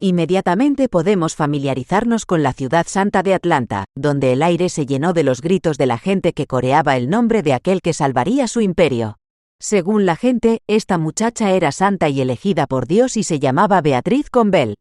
Inmediatamente podemos familiarizarnos con la ciudad santa de Atlanta, donde el aire se llenó de los gritos de la gente que coreaba el nombre de aquel que salvaría su imperio. Según la gente, esta muchacha era santa y elegida por Dios y se llamaba Beatriz Conbell.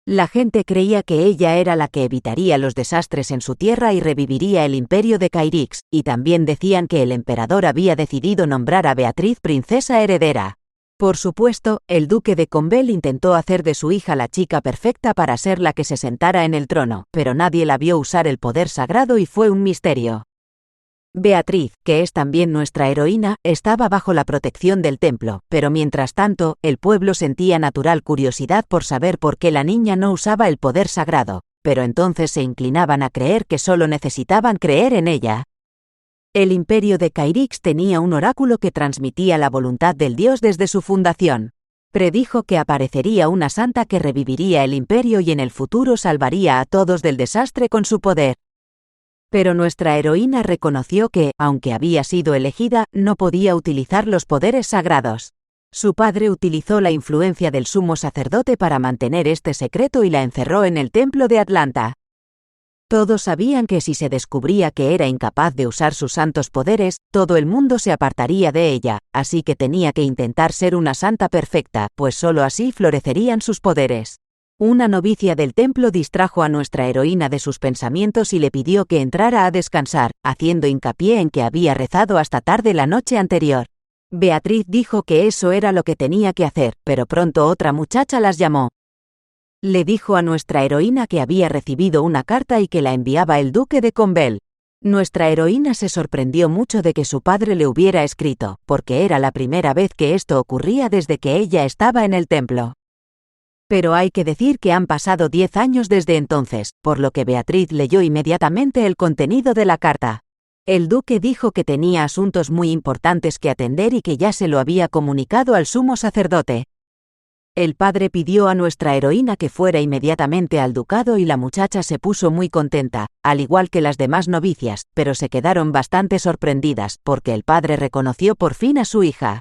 La gente creía que ella era la que evitaría los desastres en su tierra y reviviría el imperio de Cairix, y también decían que el emperador había decidido nombrar a Beatriz princesa heredera. Por supuesto, el duque de Conbell intentó hacer de su hija la chica perfecta para ser la que se sentara en el trono, pero nadie la vio usar el poder sagrado y fue un misterio. Beatriz, que es también nuestra heroína, estaba bajo la protección del templo, pero mientras tanto, el pueblo sentía natural curiosidad por saber por qué la niña no usaba el poder sagrado, pero entonces se inclinaban a creer que solo necesitaban creer en ella. El imperio de Cairix tenía un oráculo que transmitía la voluntad del dios desde su fundación. Predijo que aparecería una santa que reviviría el imperio y en el futuro salvaría a todos del desastre con su poder. Pero nuestra heroína reconoció que, aunque había sido elegida, no podía utilizar los poderes sagrados. Su padre utilizó la influencia del sumo sacerdote para mantener este secreto y la encerró en el templo de Atlanta. Todos sabían que si se descubría que era incapaz de usar sus santos poderes, todo el mundo se apartaría de ella, así que tenía que intentar ser una santa perfecta, pues solo así florecerían sus poderes. Una novicia del templo distrajo a nuestra heroína de sus pensamientos y le pidió que entrara a descansar, haciendo hincapié en que había rezado hasta tarde la noche anterior. Beatriz dijo que eso era lo que tenía que hacer, pero pronto otra muchacha las llamó. Le dijo a nuestra heroína que había recibido una carta y que la enviaba el duque de Conbell. Nuestra heroína se sorprendió mucho de que su padre le hubiera escrito, porque era la primera vez que esto ocurría desde que ella estaba en el templo. Pero hay que decir que han pasado 10 años desde entonces, por lo que Beatriz leyó inmediatamente el contenido de la carta. El duque dijo que tenía asuntos muy importantes que atender y que ya se lo había comunicado al sumo sacerdote. El padre pidió a nuestra heroína que fuera inmediatamente al ducado y la muchacha se puso muy contenta, al igual que las demás novicias, pero se quedaron bastante sorprendidas, porque el padre reconoció por fin a su hija.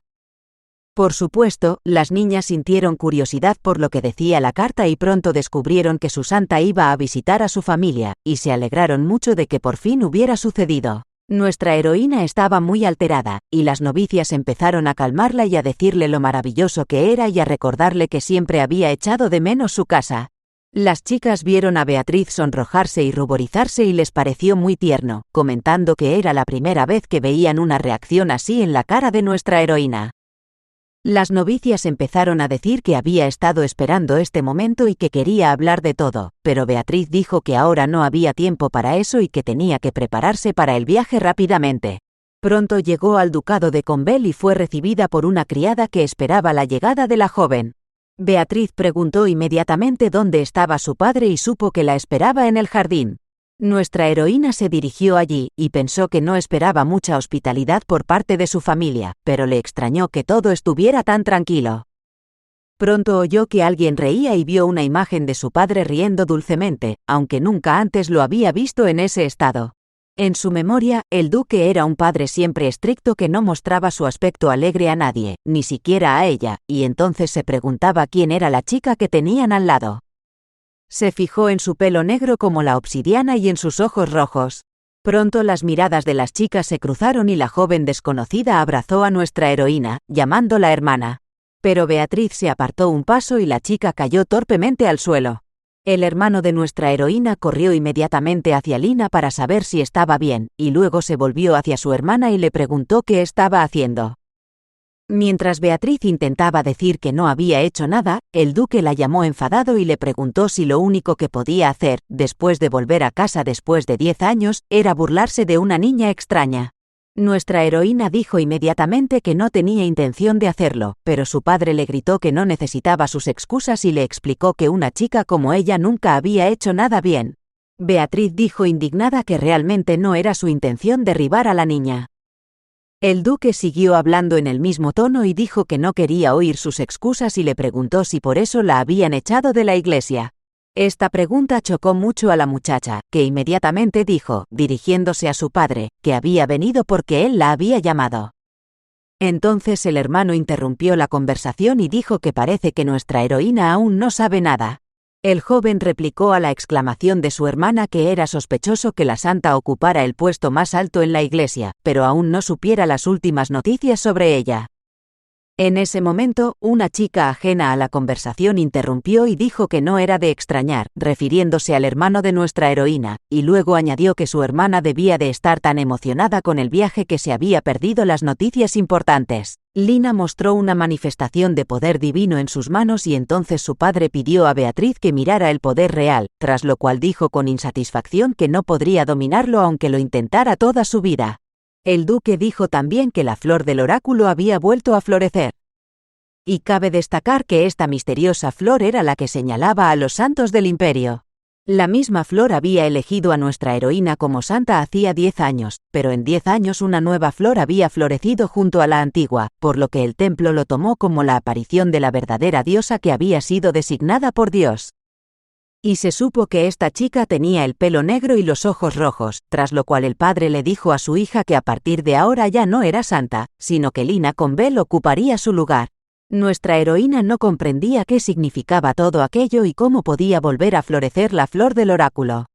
Por supuesto, las niñas sintieron curiosidad por lo que decía la carta y pronto descubrieron que su santa iba a visitar a su familia, y se alegraron mucho de que por fin hubiera sucedido. Nuestra heroína estaba muy alterada, y las novicias empezaron a calmarla y a decirle lo maravilloso que era y a recordarle que siempre había echado de menos su casa. Las chicas vieron a Beatriz sonrojarse y ruborizarse y les pareció muy tierno, comentando que era la primera vez que veían una reacción así en la cara de nuestra heroína. Las novicias empezaron a decir que había estado esperando este momento y que quería hablar de todo, pero Beatriz dijo que ahora no había tiempo para eso y que tenía que prepararse para el viaje rápidamente. Pronto llegó al ducado de Conbell y fue recibida por una criada que esperaba la llegada de la joven. Beatriz preguntó inmediatamente dónde estaba su padre y supo que la esperaba en el jardín. Nuestra heroína se dirigió allí, y pensó que no esperaba mucha hospitalidad por parte de su familia, pero le extrañó que todo estuviera tan tranquilo. Pronto oyó que alguien reía y vio una imagen de su padre riendo dulcemente, aunque nunca antes lo había visto en ese estado. En su memoria, el duque era un padre siempre estricto que no mostraba su aspecto alegre a nadie, ni siquiera a ella, y entonces se preguntaba quién era la chica que tenían al lado. Se fijó en su pelo negro como la obsidiana y en sus ojos rojos. Pronto las miradas de las chicas se cruzaron y la joven desconocida abrazó a nuestra heroína, llamándola hermana. Pero Beatriz se apartó un paso y la chica cayó torpemente al suelo. El hermano de nuestra heroína corrió inmediatamente hacia Lina para saber si estaba bien, y luego se volvió hacia su hermana y le preguntó qué estaba haciendo. Mientras Beatriz intentaba decir que no había hecho nada, el duque la llamó enfadado y le preguntó si lo único que podía hacer, después de volver a casa después de 10 años, era burlarse de una niña extraña. Nuestra heroína dijo inmediatamente que no tenía intención de hacerlo, pero su padre le gritó que no necesitaba sus excusas y le explicó que una chica como ella nunca había hecho nada bien. Beatriz dijo indignada que realmente no era su intención derribar a la niña. El duque siguió hablando en el mismo tono y dijo que no quería oír sus excusas y le preguntó si por eso la habían echado de la iglesia. Esta pregunta chocó mucho a la muchacha, que inmediatamente dijo, dirigiéndose a su padre, que había venido porque él la había llamado. Entonces el hermano interrumpió la conversación y dijo que parece que nuestra heroína aún no sabe nada. El joven replicó a la exclamación de su hermana que era sospechoso que la santa ocupara el puesto más alto en la iglesia, pero aún no supiera las últimas noticias sobre ella. En ese momento, una chica ajena a la conversación interrumpió y dijo que no era de extrañar, refiriéndose al hermano de nuestra heroína, y luego añadió que su hermana debía de estar tan emocionada con el viaje que se había perdido las noticias importantes. Lina mostró una manifestación de poder divino en sus manos y entonces su padre pidió a Beatriz que mirara el poder real, tras lo cual dijo con insatisfacción que no podría dominarlo aunque lo intentara toda su vida. El duque dijo también que la flor del oráculo había vuelto a florecer. Y cabe destacar que esta misteriosa flor era la que señalaba a los santos del imperio. La misma flor había elegido a nuestra heroína como santa hacía 10 años, pero en 10 años una nueva flor había florecido junto a la antigua, por lo que el templo lo tomó como la aparición de la verdadera diosa que había sido designada por Dios. Y se supo que esta chica tenía el pelo negro y los ojos rojos, tras lo cual el padre le dijo a su hija que a partir de ahora ya no era santa, sino que Lina Conbel ocuparía su lugar. Nuestra heroína no comprendía qué significaba todo aquello y cómo podía volver a florecer la flor del oráculo.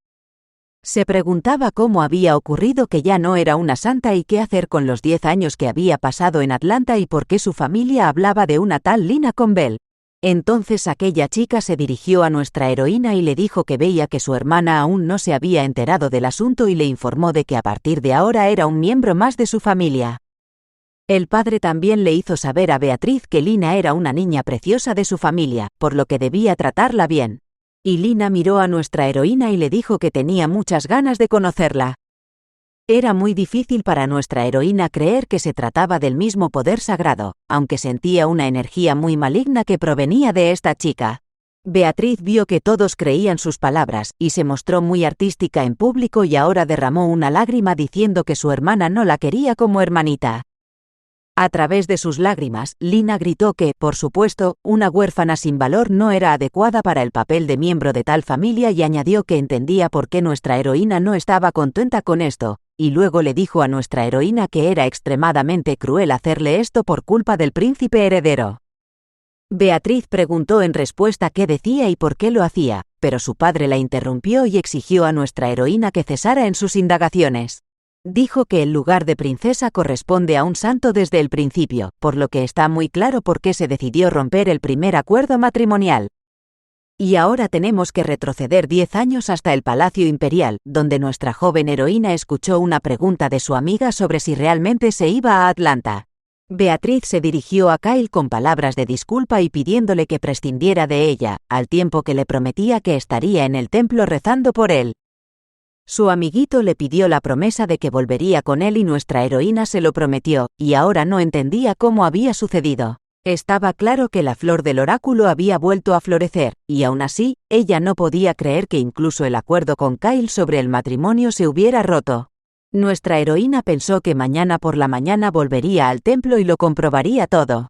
Se preguntaba cómo había ocurrido que ya no era una santa y qué hacer con los 10 años que había pasado en Atlanta y por qué su familia hablaba de una tal Lina Conbel. Entonces aquella chica se dirigió a nuestra heroína y le dijo que veía que su hermana aún no se había enterado del asunto y le informó de que a partir de ahora era un miembro más de su familia. El padre también le hizo saber a Beatriz que Lina era una niña preciosa de su familia, por lo que debía tratarla bien. Y Lina miró a nuestra heroína y le dijo que tenía muchas ganas de conocerla. Era muy difícil para nuestra heroína creer que se trataba del mismo poder sagrado, aunque sentía una energía muy maligna que provenía de esta chica. Beatriz vio que todos creían sus palabras, y se mostró muy artística en público y ahora derramó una lágrima diciendo que su hermana no la quería como hermanita. A través de sus lágrimas, Lina gritó que, por supuesto, una huérfana sin valor no era adecuada para el papel de miembro de tal familia y añadió que entendía por qué nuestra heroína no estaba contenta con esto, y luego le dijo a nuestra heroína que era extremadamente cruel hacerle esto por culpa del príncipe heredero. Beatriz preguntó en respuesta qué decía y por qué lo hacía, pero su padre la interrumpió y exigió a nuestra heroína que cesara en sus indagaciones. Dijo que el lugar de princesa corresponde a un santo desde el principio, por lo que está muy claro por qué se decidió romper el primer acuerdo matrimonial. Y ahora tenemos que retroceder 10 años hasta el Palacio Imperial, donde nuestra joven heroína escuchó una pregunta de su amiga sobre si realmente se iba a Atlanta. Beatriz se dirigió a Kyle con palabras de disculpa y pidiéndole que prescindiera de ella, al tiempo que le prometía que estaría en el templo rezando por él. Su amiguito le pidió la promesa de que volvería con él y nuestra heroína se lo prometió, y ahora no entendía cómo había sucedido. Estaba claro que la flor del oráculo había vuelto a florecer, y aún así, ella no podía creer que incluso el acuerdo con Kyle sobre el matrimonio se hubiera roto. Nuestra heroína pensó que mañana por la mañana volvería al templo y lo comprobaría todo.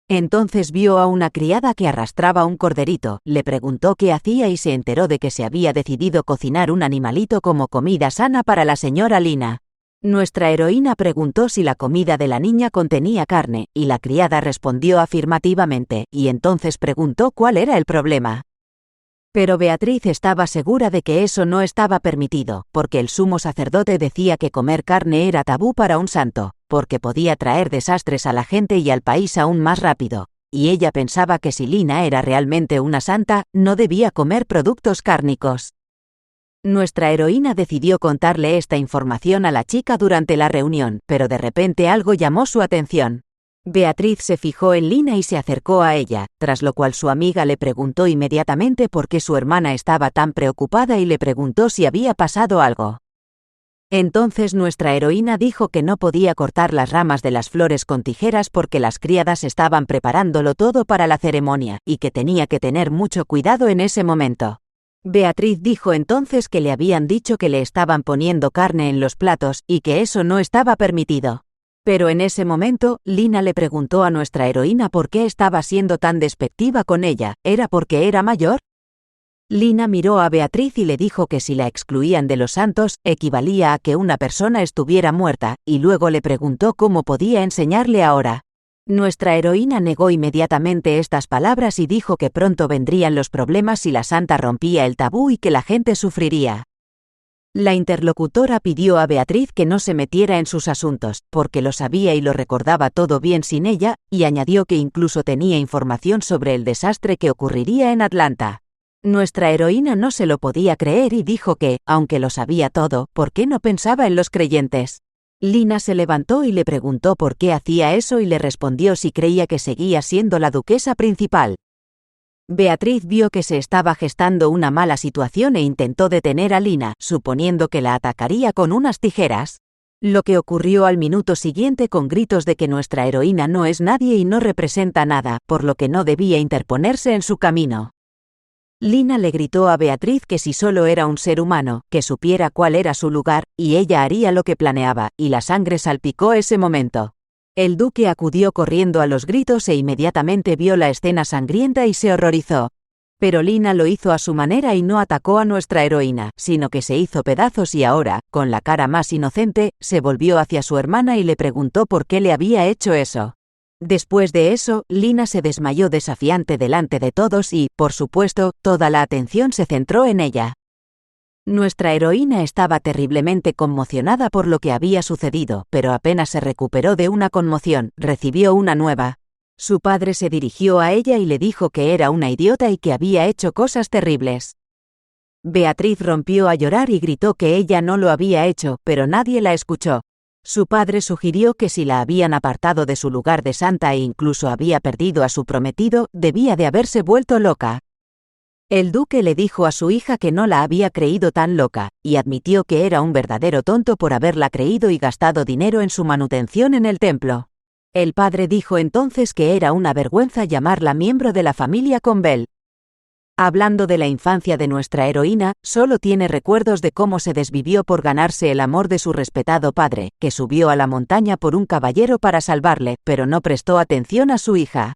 Entonces vio a una criada que arrastraba un corderito, le preguntó qué hacía y se enteró de que se había decidido cocinar un animalito como comida sana para la señora Lina. Nuestra heroína preguntó si la comida de la niña contenía carne, y la criada respondió afirmativamente, y entonces preguntó cuál era el problema. Pero Beatriz estaba segura de que eso no estaba permitido, porque el sumo sacerdote decía que comer carne era tabú para un santo, porque podía traer desastres a la gente y al país aún más rápido, y ella pensaba que si Lina era realmente una santa, no debía comer productos cárnicos. Nuestra heroína decidió contarle esta información a la chica durante la reunión, pero de repente algo llamó su atención. Beatriz se fijó en Lina y se acercó a ella, tras lo cual su amiga le preguntó inmediatamente por qué su hermana estaba tan preocupada y le preguntó si había pasado algo. Entonces nuestra heroína dijo que no podía cortar las ramas de las flores con tijeras porque las criadas estaban preparándolo todo para la ceremonia, y que tenía que tener mucho cuidado en ese momento. Beatriz dijo entonces que le habían dicho que le estaban poniendo carne en los platos, y que eso no estaba permitido. Pero en ese momento, Lina le preguntó a nuestra heroína por qué estaba siendo tan despectiva con ella, ¿era porque era mayor? Lina miró a Beatriz y le dijo que si la excluían de los santos, equivalía a que una persona estuviera muerta, y luego le preguntó cómo podía enseñarle ahora. Nuestra heroína negó inmediatamente estas palabras y dijo que pronto vendrían los problemas si la santa rompía el tabú y que la gente sufriría. La interlocutora pidió a Beatriz que no se metiera en sus asuntos, porque lo sabía y lo recordaba todo bien sin ella, y añadió que incluso tenía información sobre el desastre que ocurriría en Atlanta. Nuestra heroína no se lo podía creer y dijo que, aunque lo sabía todo, ¿por qué no pensaba en los creyentes? Lina se levantó y le preguntó por qué hacía eso y le respondió si creía que seguía siendo la duquesa principal. Beatriz vio que se estaba gestando una mala situación e intentó detener a Lina, suponiendo que la atacaría con unas tijeras. Lo que ocurrió al minuto siguiente con gritos de que nuestra heroína no es nadie y no representa nada, por lo que no debía interponerse en su camino. Lina le gritó a Beatriz que si solo era un ser humano, que supiera cuál era su lugar, y ella haría lo que planeaba, y la sangre salpicó ese momento. El duque acudió corriendo a los gritos e inmediatamente vio la escena sangrienta y se horrorizó. Pero Lina lo hizo a su manera y no atacó a nuestra heroína, sino que se hizo pedazos y ahora, con la cara más inocente, se volvió hacia su hermana y le preguntó por qué le había hecho eso. Después de eso, Lina se desmayó desafiante delante de todos y, por supuesto, toda la atención se centró en ella. Nuestra heroína estaba terriblemente conmocionada por lo que había sucedido, pero apenas se recuperó de una conmoción, recibió una nueva. Su padre se dirigió a ella y le dijo que era una idiota y que había hecho cosas terribles. Beatriz rompió a llorar y gritó que ella no lo había hecho, pero nadie la escuchó. Su padre sugirió que si la habían apartado de su lugar de santa e incluso había perdido a su prometido, debía de haberse vuelto loca. El duque le dijo a su hija que no la había creído tan loca, y admitió que era un verdadero tonto por haberla creído y gastado dinero en su manutención en el templo. El padre dijo entonces que era una vergüenza llamarla miembro de la familia Conbell. Hablando de la infancia de nuestra heroína, solo tiene recuerdos de cómo se desvivió por ganarse el amor de su respetado padre, que subió a la montaña por un caballero para salvarle, pero no prestó atención a su hija.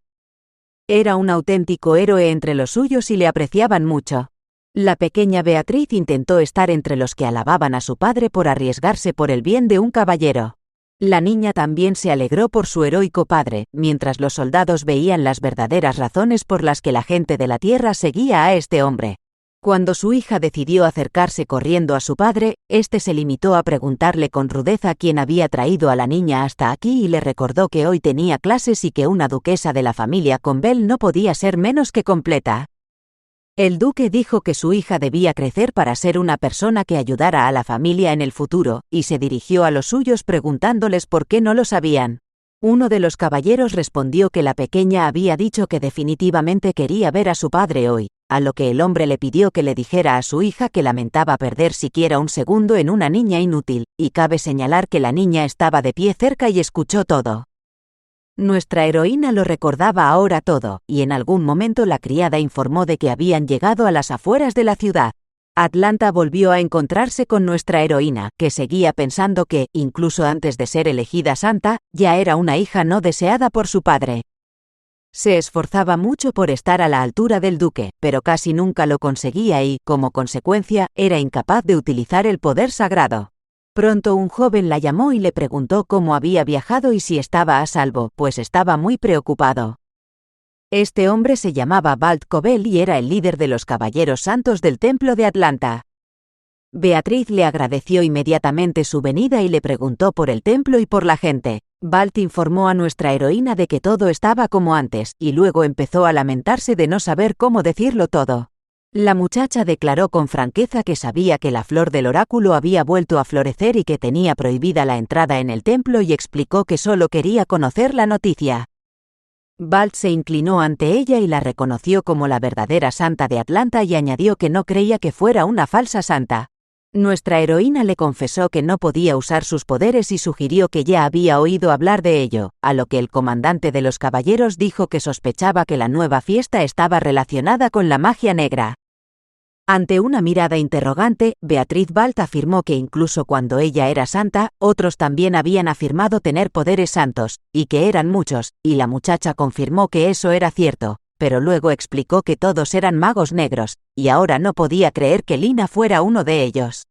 Era un auténtico héroe entre los suyos y le apreciaban mucho. La pequeña Beatriz intentó estar entre los que alababan a su padre por arriesgarse por el bien de un caballero. La niña también se alegró por su heroico padre, mientras los soldados veían las verdaderas razones por las que la gente de la tierra seguía a este hombre. Cuando su hija decidió acercarse corriendo a su padre, éste se limitó a preguntarle con rudeza quién había traído a la niña hasta aquí y le recordó que hoy tenía clases y que una duquesa de la familia Conbell no podía ser menos que completa. El duque dijo que su hija debía crecer para ser una persona que ayudara a la familia en el futuro, y se dirigió a los suyos preguntándoles por qué no lo sabían. Uno de los caballeros respondió que la pequeña había dicho que definitivamente quería ver a su padre hoy, a lo que el hombre le pidió que le dijera a su hija que lamentaba perder siquiera un segundo en una niña inútil, y cabe señalar que la niña estaba de pie cerca y escuchó todo. Nuestra heroína lo recordaba ahora todo, y en algún momento la criada informó de que habían llegado a las afueras de la ciudad. Atlanta volvió a encontrarse con nuestra heroína, que seguía pensando que, incluso antes de ser elegida santa, ya era una hija no deseada por su padre. Se esforzaba mucho por estar a la altura del duque, pero casi nunca lo conseguía y, como consecuencia, era incapaz de utilizar el poder sagrado. Pronto un joven la llamó y le preguntó cómo había viajado y si estaba a salvo, pues estaba muy preocupado. Este hombre se llamaba Balt Cobell y era el líder de los caballeros santos del templo de Atlanta. Beatriz le agradeció inmediatamente su venida y le preguntó por el templo y por la gente. Balt informó a nuestra heroína de que todo estaba como antes, y luego empezó a lamentarse de no saber cómo decirlo todo. La muchacha declaró con franqueza que sabía que la flor del oráculo había vuelto a florecer y que tenía prohibida la entrada en el templo y explicó que solo quería conocer la noticia. Balt se inclinó ante ella y la reconoció como la verdadera santa de Atlanta y añadió que no creía que fuera una falsa santa. Nuestra heroína le confesó que no podía usar sus poderes y sugirió que ya había oído hablar de ello, a lo que el comandante de los caballeros dijo que sospechaba que la nueva fiesta estaba relacionada con la magia negra. Ante una mirada interrogante, Beatriz Balt afirmó que incluso cuando ella era santa, otros también habían afirmado tener poderes santos, y que eran muchos, y la muchacha confirmó que eso era cierto, pero luego explicó que todos eran magos negros, y ahora no podía creer que Lina fuera uno de ellos.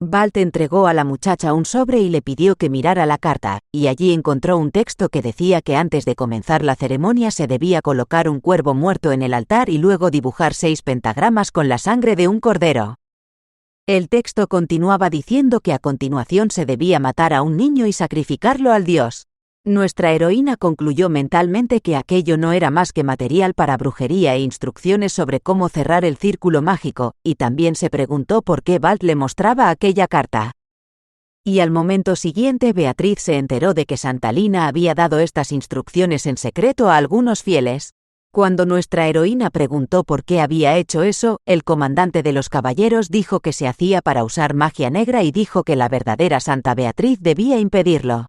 Balt entregó a la muchacha un sobre y le pidió que mirara la carta, y allí encontró un texto que decía que antes de comenzar la ceremonia se debía colocar un cuervo muerto en el altar y luego dibujar 6 pentagramas con la sangre de un cordero. El texto continuaba diciendo que a continuación se debía matar a un niño y sacrificarlo al dios. Nuestra heroína concluyó mentalmente que aquello no era más que material para brujería e instrucciones sobre cómo cerrar el círculo mágico, y también se preguntó por qué Balt le mostraba aquella carta. Y al momento siguiente Beatriz se enteró de que Santa Lina había dado estas instrucciones en secreto a algunos fieles. Cuando nuestra heroína preguntó por qué había hecho eso, el comandante de los caballeros dijo que se hacía para usar magia negra y dijo que la verdadera Santa Beatriz debía impedirlo.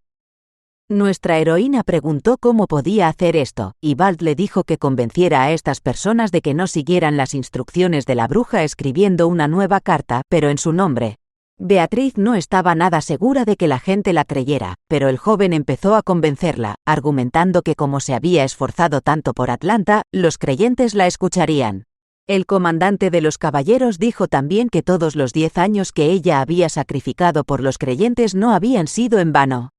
Nuestra heroína preguntó cómo podía hacer esto, y Balt le dijo que convenciera a estas personas de que no siguieran las instrucciones de la bruja escribiendo una nueva carta, pero en su nombre. Beatriz no estaba nada segura de que la gente la creyera, pero el joven empezó a convencerla, argumentando que como se había esforzado tanto por Atlanta, los creyentes la escucharían. El comandante de los caballeros dijo también que todos los 10 años que ella había sacrificado por los creyentes no habían sido en vano.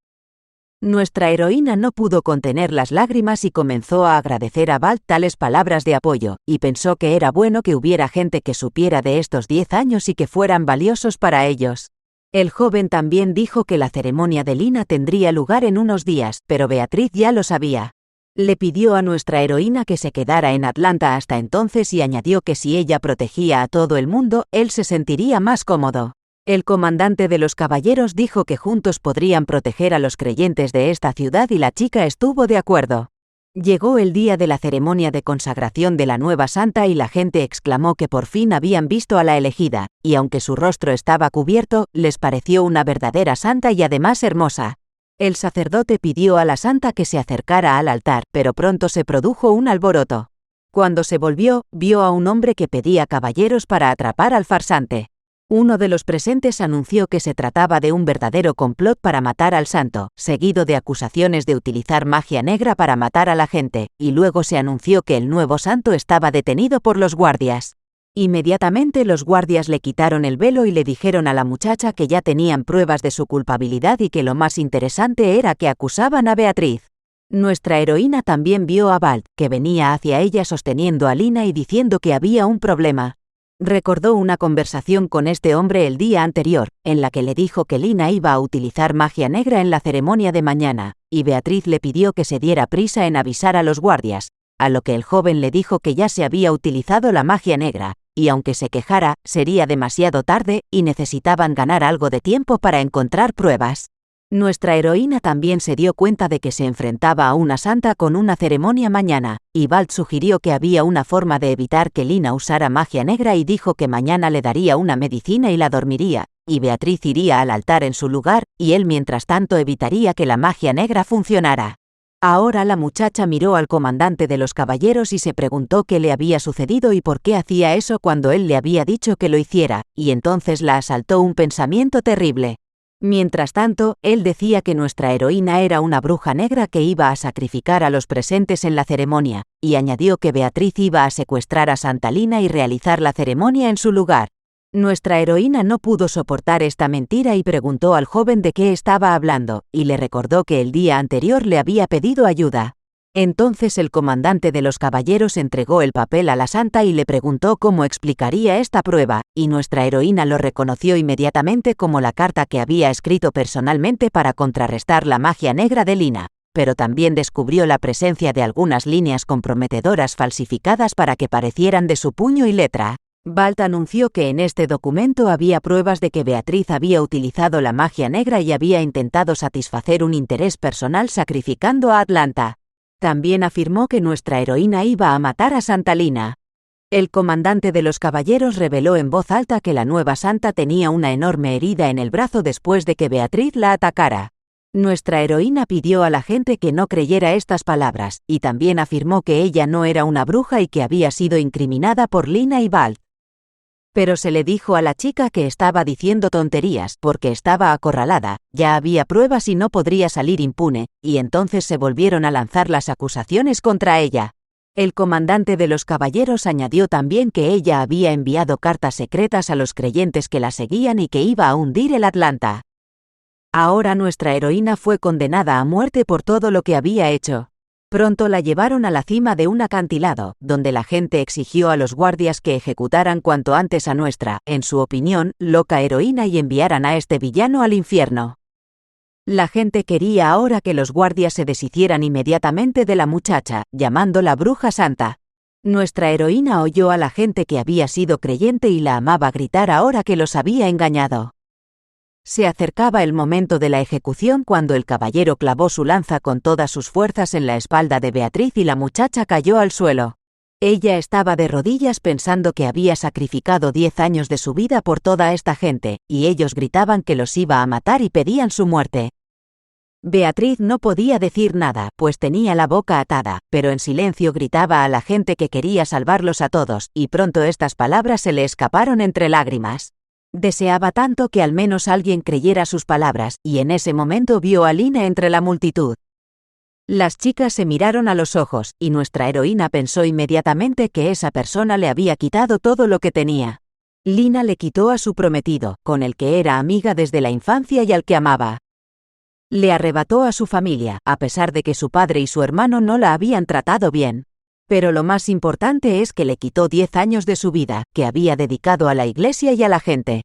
Nuestra heroína no pudo contener las lágrimas y comenzó a agradecer a Balt tales palabras de apoyo, y pensó que era bueno que hubiera gente que supiera de estos 10 años y que fueran valiosos para ellos. El joven también dijo que la ceremonia de Lina tendría lugar en unos días, pero Beatriz ya lo sabía. Le pidió a nuestra heroína que se quedara en Atlanta hasta entonces y añadió que si ella protegía a todo el mundo, él se sentiría más cómodo. El comandante de los caballeros dijo que juntos podrían proteger a los creyentes de esta ciudad y la chica estuvo de acuerdo. Llegó el día de la ceremonia de consagración de la nueva santa y la gente exclamó que por fin habían visto a la elegida, y aunque su rostro estaba cubierto, les pareció una verdadera santa y además hermosa. El sacerdote pidió a la santa que se acercara al altar, pero pronto se produjo un alboroto. Cuando se volvió, vio a un hombre que pedía caballeros para atrapar al farsante. Uno de los presentes anunció que se trataba de un verdadero complot para matar al santo, seguido de acusaciones de utilizar magia negra para matar a la gente, y luego se anunció que el nuevo santo estaba detenido por los guardias. Inmediatamente los guardias le quitaron el velo y le dijeron a la muchacha que ya tenían pruebas de su culpabilidad y que lo más interesante era que acusaban a Beatriz. Nuestra heroína también vio a Balt, que venía hacia ella sosteniendo a Lina y diciendo que había un problema. Recordó una conversación con este hombre el día anterior, en la que le dijo que Lina iba a utilizar magia negra en la ceremonia de mañana, y Beatriz le pidió que se diera prisa en avisar a los guardias, a lo que el joven le dijo que ya se había utilizado la magia negra, y aunque se quejara, sería demasiado tarde y necesitaban ganar algo de tiempo para encontrar pruebas. Nuestra heroína también se dio cuenta de que se enfrentaba a una santa con una ceremonia mañana, y Balt sugirió que había una forma de evitar que Lina usara magia negra y dijo que mañana le daría una medicina y la dormiría, y Beatriz iría al altar en su lugar, y él mientras tanto evitaría que la magia negra funcionara. Ahora la muchacha miró al comandante de los caballeros y se preguntó qué le había sucedido y por qué hacía eso cuando él le había dicho que lo hiciera, y entonces la asaltó un pensamiento terrible. Mientras tanto, él decía que nuestra heroína era una bruja negra que iba a sacrificar a los presentes en la ceremonia, y añadió que Beatriz iba a secuestrar a Santa Lina y realizar la ceremonia en su lugar. Nuestra heroína no pudo soportar esta mentira y preguntó al joven de qué estaba hablando, y le recordó que el día anterior le había pedido ayuda. Entonces el comandante de los caballeros entregó el papel a la santa y le preguntó cómo explicaría esta prueba, y nuestra heroína lo reconoció inmediatamente como la carta que había escrito personalmente para contrarrestar la magia negra de Lina, pero también descubrió la presencia de algunas líneas comprometedoras falsificadas para que parecieran de su puño y letra. Balt anunció que en este documento había pruebas de que Beatriz había utilizado la magia negra y había intentado satisfacer un interés personal sacrificando a Atlanta. También afirmó que nuestra heroína iba a matar a Santa Lina. El comandante de los caballeros reveló en voz alta que la nueva santa tenía una enorme herida en el brazo después de que Beatriz la atacara. Nuestra heroína pidió a la gente que no creyera estas palabras, y también afirmó que ella no era una bruja y que había sido incriminada por Lina y Balt. Pero se le dijo a la chica que estaba diciendo tonterías porque estaba acorralada, ya había pruebas y no podría salir impune, y entonces se volvieron a lanzar las acusaciones contra ella. El comandante de los caballeros añadió también que ella había enviado cartas secretas a los creyentes que la seguían y que iba a hundir el Atlanta. Ahora nuestra heroína fue condenada a muerte por todo lo que había hecho. Pronto la llevaron a la cima de un acantilado, donde la gente exigió a los guardias que ejecutaran cuanto antes a nuestra, en su opinión, loca heroína y enviaran a este villano al infierno. La gente quería ahora que los guardias se deshicieran inmediatamente de la muchacha, llamándola bruja santa. Nuestra heroína oyó a la gente que había sido creyente y la amaba gritar ahora que los había engañado. Se acercaba el momento de la ejecución cuando el caballero clavó su lanza con todas sus fuerzas en la espalda de Beatriz y la muchacha cayó al suelo. Ella estaba de rodillas pensando que había sacrificado 10 años de su vida por toda esta gente, y ellos gritaban que los iba a matar y pedían su muerte. Beatriz no podía decir nada, pues tenía la boca atada, pero en silencio gritaba a la gente que quería salvarlos a todos, y pronto estas palabras se le escaparon entre lágrimas. Deseaba tanto que al menos alguien creyera sus palabras, y en ese momento vio a Lina entre la multitud. Las chicas se miraron a los ojos, y nuestra heroína pensó inmediatamente que esa persona le había quitado todo lo que tenía. Lina le quitó a su prometido, con el que era amiga desde la infancia y al que amaba. Le arrebató a su familia, a pesar de que su padre y su hermano no la habían tratado bien. Pero lo más importante es que le quitó 10 años de su vida, que había dedicado a la iglesia y a la gente.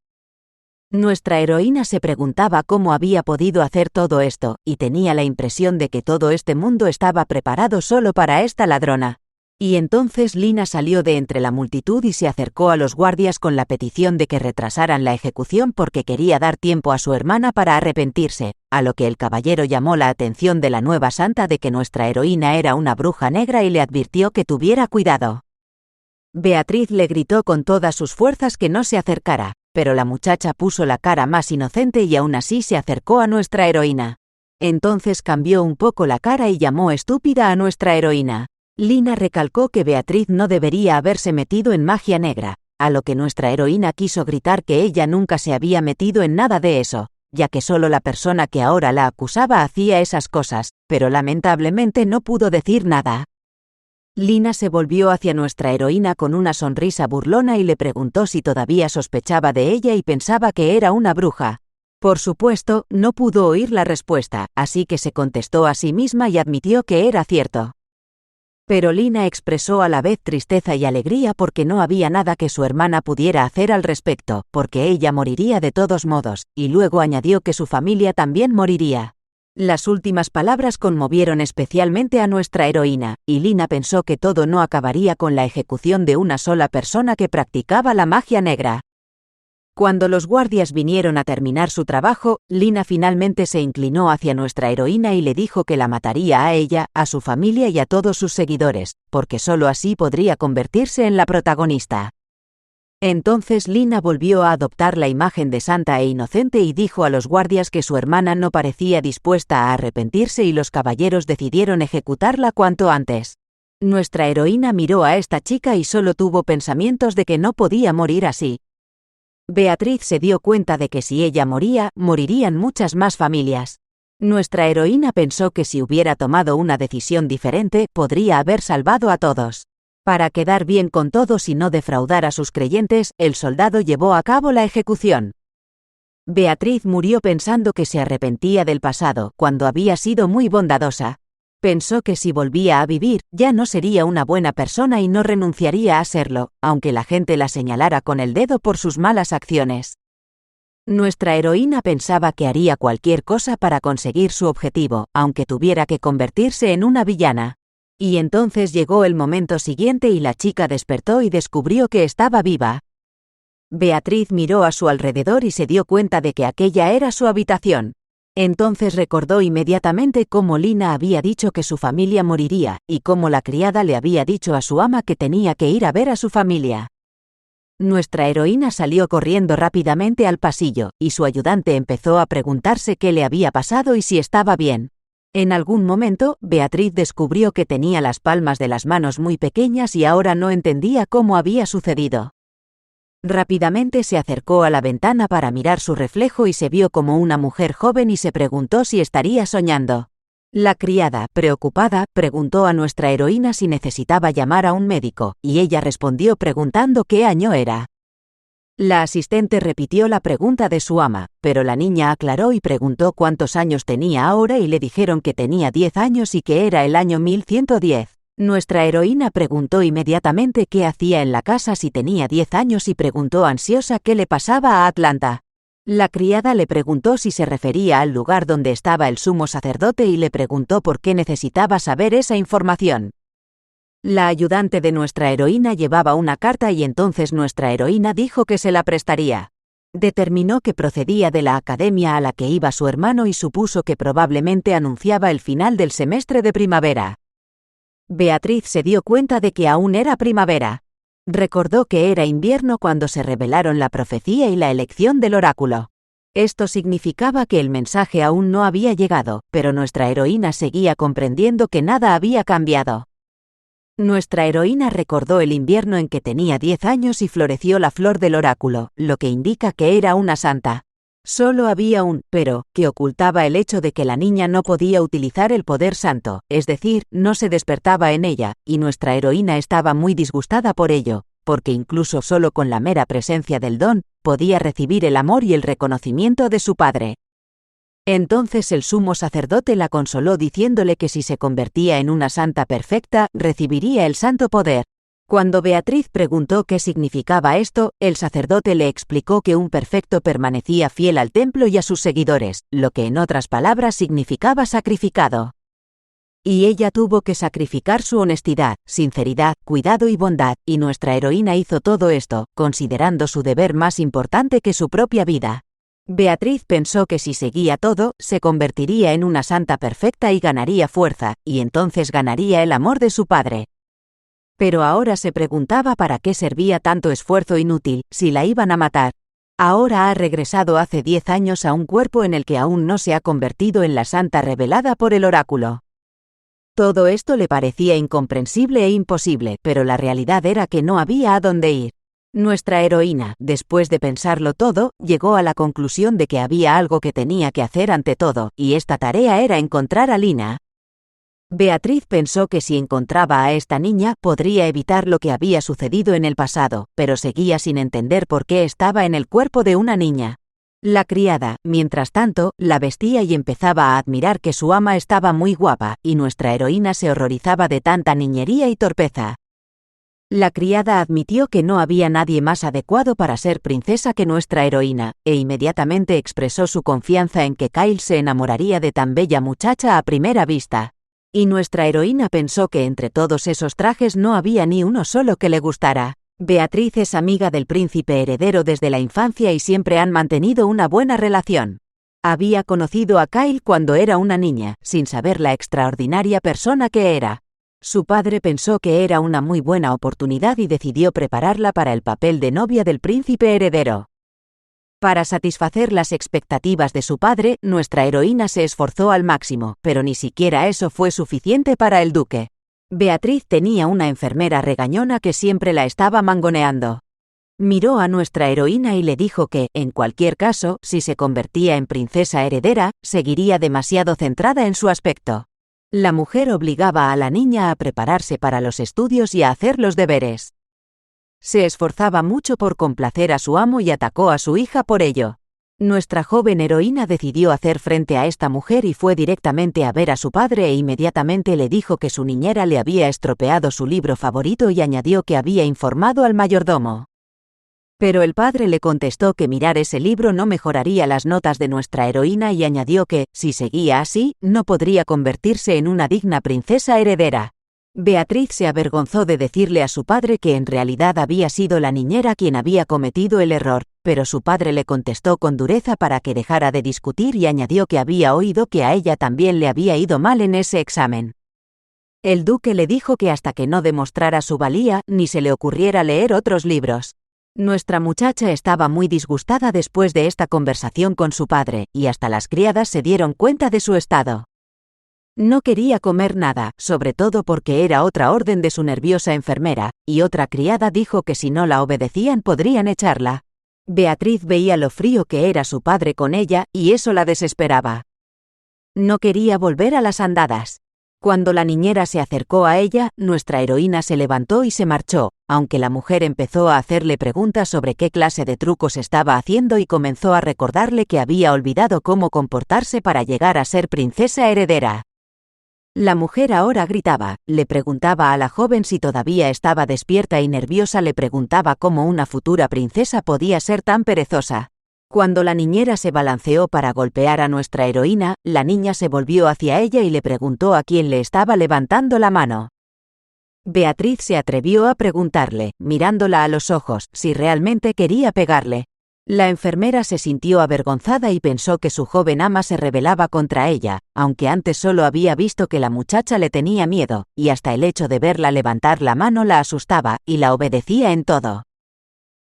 Nuestra heroína se preguntaba cómo había podido hacer todo esto, y tenía la impresión de que todo este mundo estaba preparado solo para esta ladrona. Y entonces Lina salió de entre la multitud y se acercó a los guardias con la petición de que retrasaran la ejecución porque quería dar tiempo a su hermana para arrepentirse, a lo que el caballero llamó la atención de la nueva santa de que nuestra heroína era una bruja negra y le advirtió que tuviera cuidado. Beatriz le gritó con todas sus fuerzas que no se acercara, pero la muchacha puso la cara más inocente y aún así se acercó a nuestra heroína. Entonces cambió un poco la cara y llamó estúpida a nuestra heroína. Lina recalcó que Beatriz no debería haberse metido en magia negra, a lo que nuestra heroína quiso gritar que ella nunca se había metido en nada de eso, ya que solo la persona que ahora la acusaba hacía esas cosas, pero lamentablemente no pudo decir nada. Lina se volvió hacia nuestra heroína con una sonrisa burlona y le preguntó si todavía sospechaba de ella y pensaba que era una bruja. Por supuesto, no pudo oír la respuesta, así que se contestó a sí misma y admitió que era cierto. Pero Lina expresó a la vez tristeza y alegría porque no había nada que su hermana pudiera hacer al respecto, porque ella moriría de todos modos, y luego añadió que su familia también moriría. Las últimas palabras conmovieron especialmente a nuestra heroína, y Lina pensó que todo no acabaría con la ejecución de una sola persona que practicaba la magia negra. Cuando los guardias vinieron a terminar su trabajo, Lina finalmente se inclinó hacia nuestra heroína y le dijo que la mataría a ella, a su familia y a todos sus seguidores, porque solo así podría convertirse en la protagonista. Entonces Lina volvió a adoptar la imagen de santa e inocente y dijo a los guardias que su hermana no parecía dispuesta a arrepentirse y los caballeros decidieron ejecutarla cuanto antes. Nuestra heroína miró a esta chica y solo tuvo pensamientos de que no podía morir así. Beatriz se dio cuenta de que si ella moría, morirían muchas más familias. Nuestra heroína pensó que si hubiera tomado una decisión diferente, podría haber salvado a todos. Para quedar bien con todos y no defraudar a sus creyentes, el soldado llevó a cabo la ejecución. Beatriz murió pensando que se arrepentía del pasado, cuando había sido muy bondadosa. Pensó que si volvía a vivir, ya no sería una buena persona y no renunciaría a serlo, aunque la gente la señalara con el dedo por sus malas acciones. Nuestra heroína pensaba que haría cualquier cosa para conseguir su objetivo, aunque tuviera que convertirse en una villana. Y entonces llegó el momento siguiente y la chica despertó y descubrió que estaba viva. Beatriz miró a su alrededor y se dio cuenta de que aquella era su habitación. Entonces recordó inmediatamente cómo Lina había dicho que su familia moriría, y cómo la criada le había dicho a su ama que tenía que ir a ver a su familia. Nuestra heroína salió corriendo rápidamente al pasillo, y su ayudante empezó a preguntarse qué le había pasado y si estaba bien. En algún momento, Beatriz descubrió que tenía las palmas de las manos muy pequeñas y ahora no entendía cómo había sucedido. Rápidamente se acercó a la ventana para mirar su reflejo y se vio como una mujer joven y se preguntó si estaría soñando. La criada, preocupada, preguntó a nuestra heroína si necesitaba llamar a un médico, y ella respondió preguntando qué año era. La asistente repitió la pregunta de su ama, pero la niña aclaró y preguntó cuántos años tenía ahora y le dijeron que tenía 10 años y que era el año 1110. Nuestra heroína preguntó inmediatamente qué hacía en la casa si tenía 10 años y preguntó ansiosa qué le pasaba a Atlanta. La criada le preguntó si se refería al lugar donde estaba el sumo sacerdote y le preguntó por qué necesitaba saber esa información. La ayudante de nuestra heroína llevaba una carta y entonces nuestra heroína dijo que se la prestaría. Determinó que procedía de la academia a la que iba su hermano y supuso que probablemente anunciaba el final del semestre de primavera. Beatriz se dio cuenta de que aún era primavera. Recordó que era invierno cuando se revelaron la profecía y la elección del oráculo. Esto significaba que el mensaje aún no había llegado, pero nuestra heroína seguía comprendiendo que nada había cambiado. Nuestra heroína recordó el invierno en que tenía 10 años y floreció la flor del oráculo, lo que indica que era una santa. Solo había un pero que ocultaba el hecho de que la niña no podía utilizar el poder santo, es decir, no se despertaba en ella, y nuestra heroína estaba muy disgustada por ello, porque incluso solo con la mera presencia del don, podía recibir el amor y el reconocimiento de su padre. Entonces el sumo sacerdote la consoló diciéndole que si se convertía en una santa perfecta, recibiría el santo poder. Cuando Beatriz preguntó qué significaba esto, el sacerdote le explicó que un perfecto permanecía fiel al templo y a sus seguidores, lo que en otras palabras significaba sacrificado. Y ella tuvo que sacrificar su honestidad, sinceridad, cuidado y bondad, y nuestra heroína hizo todo esto, considerando su deber más importante que su propia vida. Beatriz pensó que si seguía todo, se convertiría en una santa perfecta y ganaría fuerza, y entonces ganaría el amor de su padre. Pero ahora se preguntaba para qué servía tanto esfuerzo inútil, si la iban a matar. Ahora ha regresado hace 10 años a un cuerpo en el que aún no se ha convertido en la santa revelada por el oráculo. Todo esto le parecía incomprensible e imposible, pero la realidad era que no había a dónde ir. Nuestra heroína, después de pensarlo todo, llegó a la conclusión de que había algo que tenía que hacer ante todo, y esta tarea era encontrar a Lina. Beatriz pensó que si encontraba a esta niña, podría evitar lo que había sucedido en el pasado, pero seguía sin entender por qué estaba en el cuerpo de una niña. La criada, mientras tanto, la vestía y empezaba a admirar que su ama estaba muy guapa, y nuestra heroína se horrorizaba de tanta niñería y torpeza. La criada admitió que no había nadie más adecuado para ser princesa que nuestra heroína, e inmediatamente expresó su confianza en que Kyle se enamoraría de tan bella muchacha a primera vista. Y nuestra heroína pensó que entre todos esos trajes no había ni uno solo que le gustara. Beatriz es amiga del príncipe heredero desde la infancia y siempre han mantenido una buena relación. Había conocido a Kyle cuando era una niña, sin saber la extraordinaria persona que era. Su padre pensó que era una muy buena oportunidad y decidió prepararla para el papel de novia del príncipe heredero. Para satisfacer las expectativas de su padre, nuestra heroína se esforzó al máximo, pero ni siquiera eso fue suficiente para el duque. Beatriz tenía una enfermera regañona que siempre la estaba mangoneando. Miró a nuestra heroína y le dijo que, en cualquier caso, si se convertía en princesa heredera, seguiría demasiado centrada en su aspecto. La mujer obligaba a la niña a prepararse para los estudios y a hacer los deberes. Se esforzaba mucho por complacer a su amo y atacó a su hija por ello. Nuestra joven heroína decidió hacer frente a esta mujer y fue directamente a ver a su padre e inmediatamente le dijo que su niñera le había estropeado su libro favorito y añadió que había informado al mayordomo. Pero el padre le contestó que mirar ese libro no mejoraría las notas de nuestra heroína y añadió que, si seguía así, no podría convertirse en una digna princesa heredera. Beatriz se avergonzó de decirle a su padre que en realidad había sido la niñera quien había cometido el error, pero su padre le contestó con dureza para que dejara de discutir y añadió que había oído que a ella también le había ido mal en ese examen. El duque le dijo que hasta que no demostrara su valía, ni se le ocurriera leer otros libros. Nuestra muchacha estaba muy disgustada después de esta conversación con su padre, y hasta las criadas se dieron cuenta de su estado. No quería comer nada, sobre todo porque era otra orden de su nerviosa enfermera, y otra criada dijo que si no la obedecían podrían echarla. Beatriz veía lo frío que era su padre con ella, y eso la desesperaba. No quería volver a las andadas. Cuando la niñera se acercó a ella, nuestra heroína se levantó y se marchó, aunque la mujer empezó a hacerle preguntas sobre qué clase de trucos estaba haciendo y comenzó a recordarle que había olvidado cómo comportarse para llegar a ser princesa heredera. La mujer ahora gritaba, le preguntaba a la joven si todavía estaba despierta y nerviosa, le preguntaba cómo una futura princesa podía ser tan perezosa. Cuando la niñera se balanceó para golpear a nuestra heroína, la niña se volvió hacia ella y le preguntó a quién le estaba levantando la mano. Beatriz se atrevió a preguntarle, mirándola a los ojos, si realmente quería pegarle. La enfermera se sintió avergonzada y pensó que su joven ama se rebelaba contra ella, aunque antes solo había visto que la muchacha le tenía miedo, y hasta el hecho de verla levantar la mano la asustaba, y la obedecía en todo.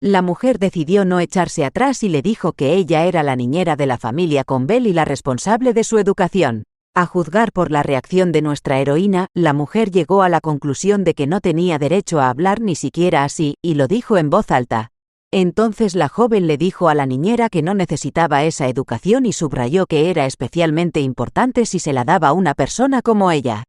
La mujer decidió no echarse atrás y le dijo que ella era la niñera de la familia Conbel y la responsable de su educación. A juzgar por la reacción de nuestra heroína, la mujer llegó a la conclusión de que no tenía derecho a hablar ni siquiera así, y lo dijo en voz alta. Entonces la joven le dijo a la niñera que no necesitaba esa educación y subrayó que era especialmente importante si se la daba a una persona como ella.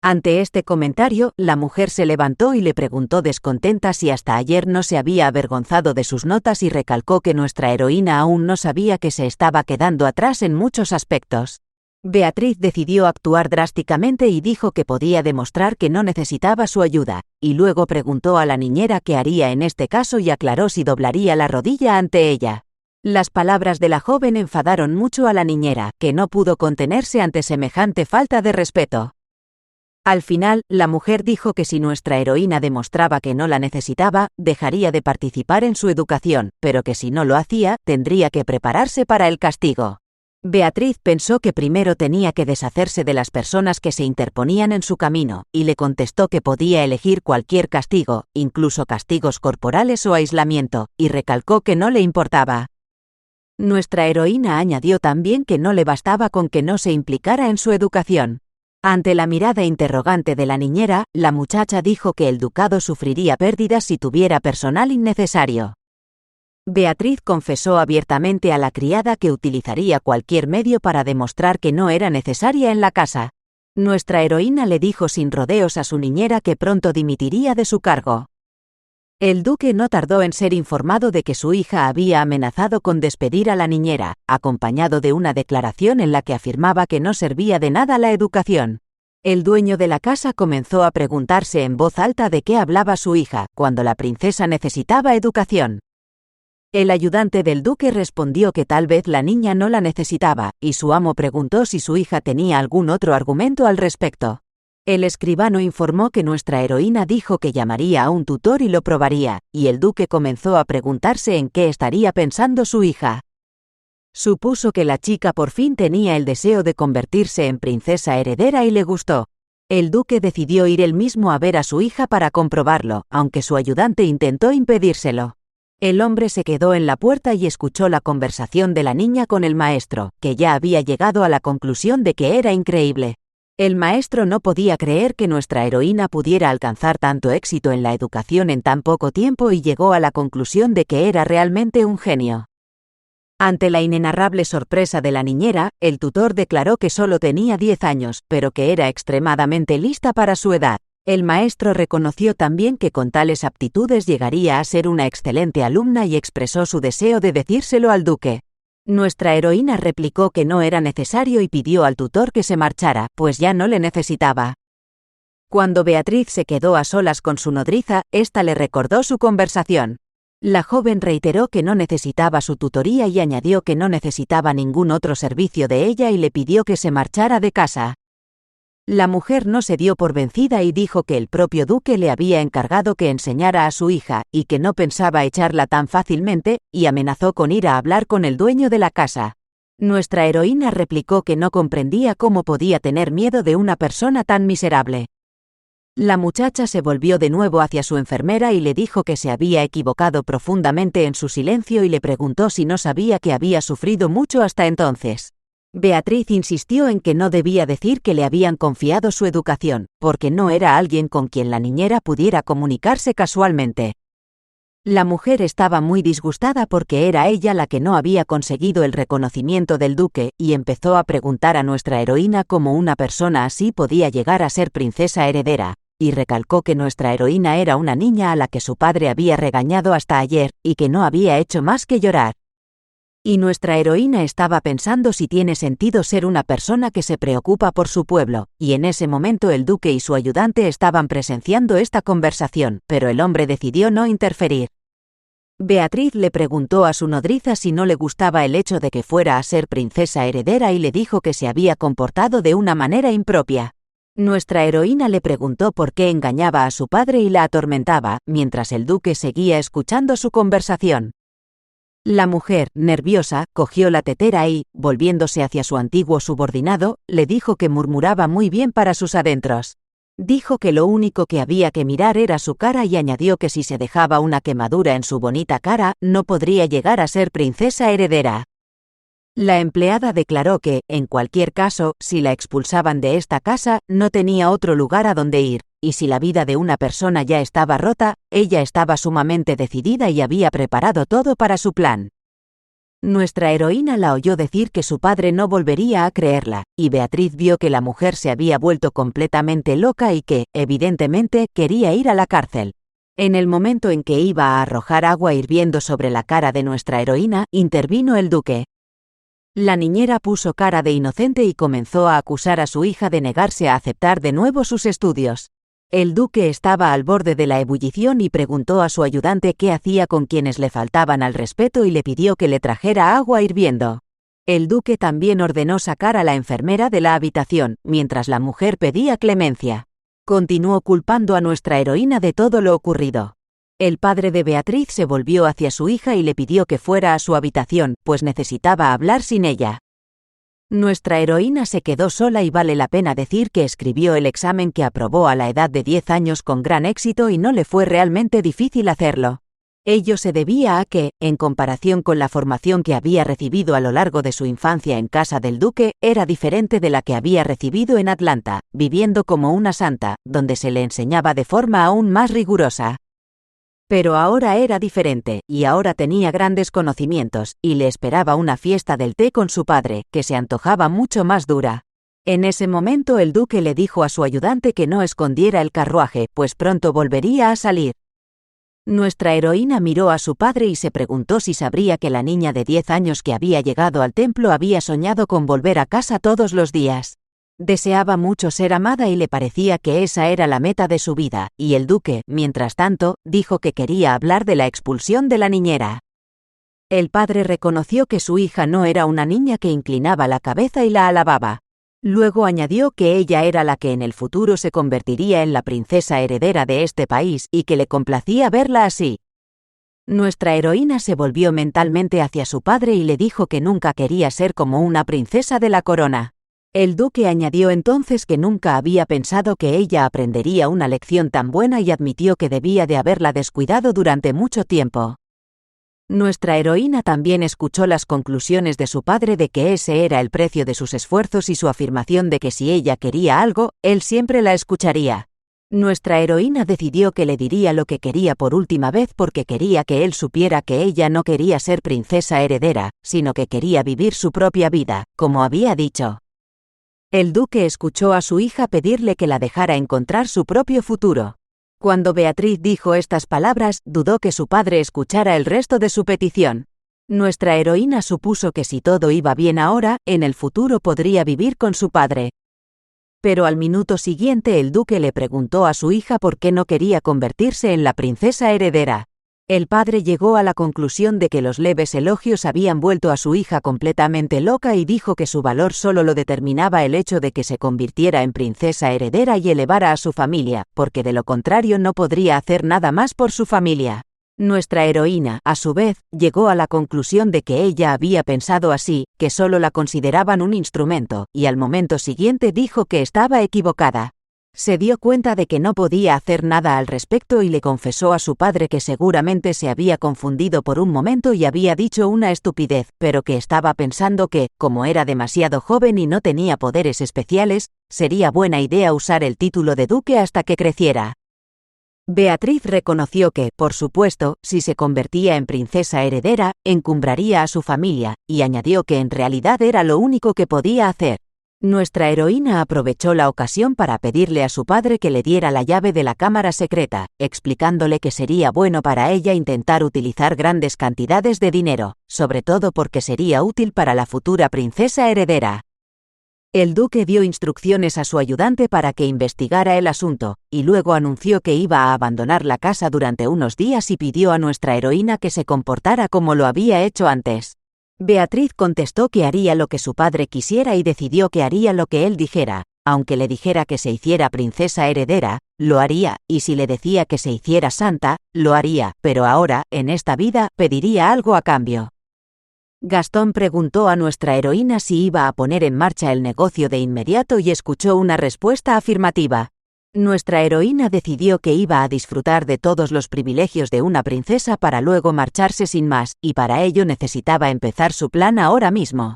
Ante este comentario, la mujer se levantó y le preguntó descontenta si hasta ayer no se había avergonzado de sus notas y recalcó que nuestra heroína aún no sabía que se estaba quedando atrás en muchos aspectos. Beatriz decidió actuar drásticamente y dijo que podía demostrar que no necesitaba su ayuda, y luego preguntó a la niñera qué haría en este caso y aclaró si doblaría la rodilla ante ella. Las palabras de la joven enfadaron mucho a la niñera, que no pudo contenerse ante semejante falta de respeto. Al final, la mujer dijo que si nuestra heroína demostraba que no la necesitaba, dejaría de participar en su educación, pero que si no lo hacía, tendría que prepararse para el castigo. Beatriz pensó que primero tenía que deshacerse de las personas que se interponían en su camino, y le contestó que podía elegir cualquier castigo, incluso castigos corporales o aislamiento, y recalcó que no le importaba. Nuestra heroína añadió también que no le bastaba con que no se implicara en su educación. Ante la mirada interrogante de la niñera, la muchacha dijo que el ducado sufriría pérdidas si tuviera personal innecesario. Beatriz confesó abiertamente a la criada que utilizaría cualquier medio para demostrar que no era necesaria en la casa. Nuestra heroína le dijo sin rodeos a su niñera que pronto dimitiría de su cargo. El duque no tardó en ser informado de que su hija había amenazado con despedir a la niñera, acompañado de una declaración en la que afirmaba que no servía de nada la educación. El dueño de la casa comenzó a preguntarse en voz alta de qué hablaba su hija, cuando la princesa necesitaba educación. El ayudante del duque respondió que tal vez la niña no la necesitaba, y su amo preguntó si su hija tenía algún otro argumento al respecto. El escribano informó que nuestra heroína dijo que llamaría a un tutor y lo probaría, y el duque comenzó a preguntarse en qué estaría pensando su hija. Supuso que la chica por fin tenía el deseo de convertirse en princesa heredera y le gustó. El duque decidió ir él mismo a ver a su hija para comprobarlo, aunque su ayudante intentó impedírselo. El hombre se quedó en la puerta y escuchó la conversación de la niña con el maestro, que ya había llegado a la conclusión de que era increíble. El maestro no podía creer que nuestra heroína pudiera alcanzar tanto éxito en la educación en tan poco tiempo y llegó a la conclusión de que era realmente un genio. Ante la inenarrable sorpresa de la niñera, el tutor declaró que solo tenía 10 años, pero que era extremadamente lista para su edad. El maestro reconoció también que con tales aptitudes llegaría a ser una excelente alumna y expresó su deseo de decírselo al duque. Nuestra heroína replicó que no era necesario y pidió al tutor que se marchara, pues ya no le necesitaba. Cuando Beatriz se quedó a solas con su nodriza, ésta le recordó su conversación. La joven reiteró que no necesitaba su tutoría y añadió que no necesitaba ningún otro servicio de ella y le pidió que se marchara de casa. La mujer no se dio por vencida y dijo que el propio duque le había encargado que enseñara a su hija, y que no pensaba echarla tan fácilmente, y amenazó con ir a hablar con el dueño de la casa. Nuestra heroína replicó que no comprendía cómo podía tener miedo de una persona tan miserable. La muchacha se volvió de nuevo hacia su enfermera y le dijo que se había equivocado profundamente en su silencio y le preguntó si no sabía que había sufrido mucho hasta entonces. Beatriz insistió en que no debía decir que le habían confiado su educación, porque no era alguien con quien la niñera pudiera comunicarse casualmente. La mujer estaba muy disgustada porque era ella la que no había conseguido el reconocimiento del duque y empezó a preguntar a nuestra heroína cómo una persona así podía llegar a ser princesa heredera, y recalcó que nuestra heroína era una niña a la que su padre había regañado hasta ayer y que no había hecho más que llorar. Y nuestra heroína estaba pensando si tiene sentido ser una persona que se preocupa por su pueblo, y en ese momento el duque y su ayudante estaban presenciando esta conversación, pero el hombre decidió no interferir. Beatriz le preguntó a su nodriza si no le gustaba el hecho de que fuera a ser princesa heredera y le dijo que se había comportado de una manera impropia. Nuestra heroína le preguntó por qué engañaba a su padre y la atormentaba, mientras el duque seguía escuchando su conversación. La mujer, nerviosa, cogió la tetera y, volviéndose hacia su antiguo subordinado, le dijo que murmuraba muy bien para sus adentros. Dijo que lo único que había que mirar era su cara y añadió que si se dejaba una quemadura en su bonita cara, no podría llegar a ser princesa heredera. La empleada declaró que, en cualquier caso, si la expulsaban de esta casa, no tenía otro lugar a donde ir, y si la vida de una persona ya estaba rota, ella estaba sumamente decidida y había preparado todo para su plan. Nuestra heroína la oyó decir que su padre no volvería a creerla, y Beatriz vio que la mujer se había vuelto completamente loca y que, evidentemente, quería ir a la cárcel. En el momento en que iba a arrojar agua hirviendo sobre la cara de nuestra heroína, intervino el duque. La niñera puso cara de inocente y comenzó a acusar a su hija de negarse a aceptar de nuevo sus estudios. El duque estaba al borde de la ebullición y preguntó a su ayudante qué hacía con quienes le faltaban al respeto y le pidió que le trajera agua hirviendo. El duque también ordenó sacar a la enfermera de la habitación, mientras la mujer pedía clemencia. Continuó culpando a nuestra heroína de todo lo ocurrido. El padre de Beatriz se volvió hacia su hija y le pidió que fuera a su habitación, pues necesitaba hablar sin ella. Nuestra heroína se quedó sola y vale la pena decir que escribió el examen que aprobó a la edad de 10 años con gran éxito y no le fue realmente difícil hacerlo. Ello se debía a que, en comparación con la formación que había recibido a lo largo de su infancia en casa del duque, era diferente de la que había recibido en Atlanta, viviendo como una santa, donde se le enseñaba de forma aún más rigurosa. Pero ahora era diferente, y ahora tenía grandes conocimientos, y le esperaba una fiesta del té con su padre, que se antojaba mucho más dura. En ese momento el duque le dijo a su ayudante que no escondiera el carruaje, pues pronto volvería a salir. Nuestra heroína miró a su padre y se preguntó si sabría que la niña de 10 años que había llegado al templo había soñado con volver a casa todos los días. Deseaba mucho ser amada y le parecía que esa era la meta de su vida, y el duque, mientras tanto, dijo que quería hablar de la expulsión de la niñera. El padre reconoció que su hija no era una niña que inclinaba la cabeza y la alababa. Luego añadió que ella era la que en el futuro se convertiría en la princesa heredera de este país y que le complacía verla así. Nuestra heroína se volvió mentalmente hacia su padre y le dijo que nunca quería ser como una princesa de la corona. El duque añadió entonces que nunca había pensado que ella aprendería una lección tan buena y admitió que debía de haberla descuidado durante mucho tiempo. Nuestra heroína también escuchó las conclusiones de su padre de que ese era el precio de sus esfuerzos y su afirmación de que si ella quería algo, él siempre la escucharía. Nuestra heroína decidió que le diría lo que quería por última vez porque quería que él supiera que ella no quería ser princesa heredera, sino que quería vivir su propia vida, como había dicho. El duque escuchó a su hija pedirle que la dejara encontrar su propio futuro. Cuando Beatriz dijo estas palabras, dudó que su padre escuchara el resto de su petición. Nuestra heroína supuso que si todo iba bien ahora, en el futuro podría vivir con su padre. Pero al minuto siguiente el duque le preguntó a su hija por qué no quería convertirse en la princesa heredera. El padre llegó a la conclusión de que los leves elogios habían vuelto a su hija completamente loca y dijo que su valor solo lo determinaba el hecho de que se convirtiera en princesa heredera y elevara a su familia, porque de lo contrario no podría hacer nada más por su familia. Nuestra heroína, a su vez, llegó a la conclusión de que ella había pensado así, que solo la consideraban un instrumento, y al momento siguiente dijo que estaba equivocada. Se dio cuenta de que no podía hacer nada al respecto y le confesó a su padre que seguramente se había confundido por un momento y había dicho una estupidez, pero que estaba pensando que, como era demasiado joven y no tenía poderes especiales, sería buena idea usar el título de duque hasta que creciera. Beatriz reconoció que, por supuesto, si se convertía en princesa heredera, encumbraría a su familia, y añadió que en realidad era lo único que podía hacer. Nuestra heroína aprovechó la ocasión para pedirle a su padre que le diera la llave de la cámara secreta, explicándole que sería bueno para ella intentar utilizar grandes cantidades de dinero, sobre todo porque sería útil para la futura princesa heredera. El duque dio instrucciones a su ayudante para que investigara el asunto, y luego anunció que iba a abandonar la casa durante unos días y pidió a nuestra heroína que se comportara como lo había hecho antes. Beatriz contestó que haría lo que su padre quisiera y decidió que haría lo que él dijera. Aunque le dijera que se hiciera princesa heredera, lo haría, y si le decía que se hiciera santa, lo haría, pero ahora, en esta vida, pediría algo a cambio. Gastón preguntó a nuestra heroína si iba a poner en marcha el negocio de inmediato y escuchó una respuesta afirmativa. Nuestra heroína decidió que iba a disfrutar de todos los privilegios de una princesa para luego marcharse sin más, y para ello necesitaba empezar su plan ahora mismo.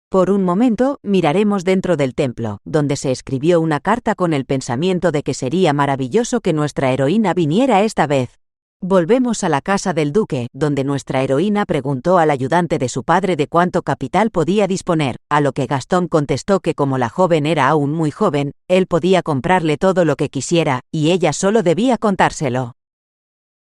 Por un momento, miraremos dentro del templo, donde se escribió una carta con el pensamiento de que sería maravilloso que nuestra heroína viniera esta vez. Volvemos a la casa del duque, donde nuestra heroína preguntó al ayudante de su padre de cuánto capital podía disponer, a lo que Gastón contestó que como la joven era aún muy joven, él podía comprarle todo lo que quisiera, y ella solo debía contárselo.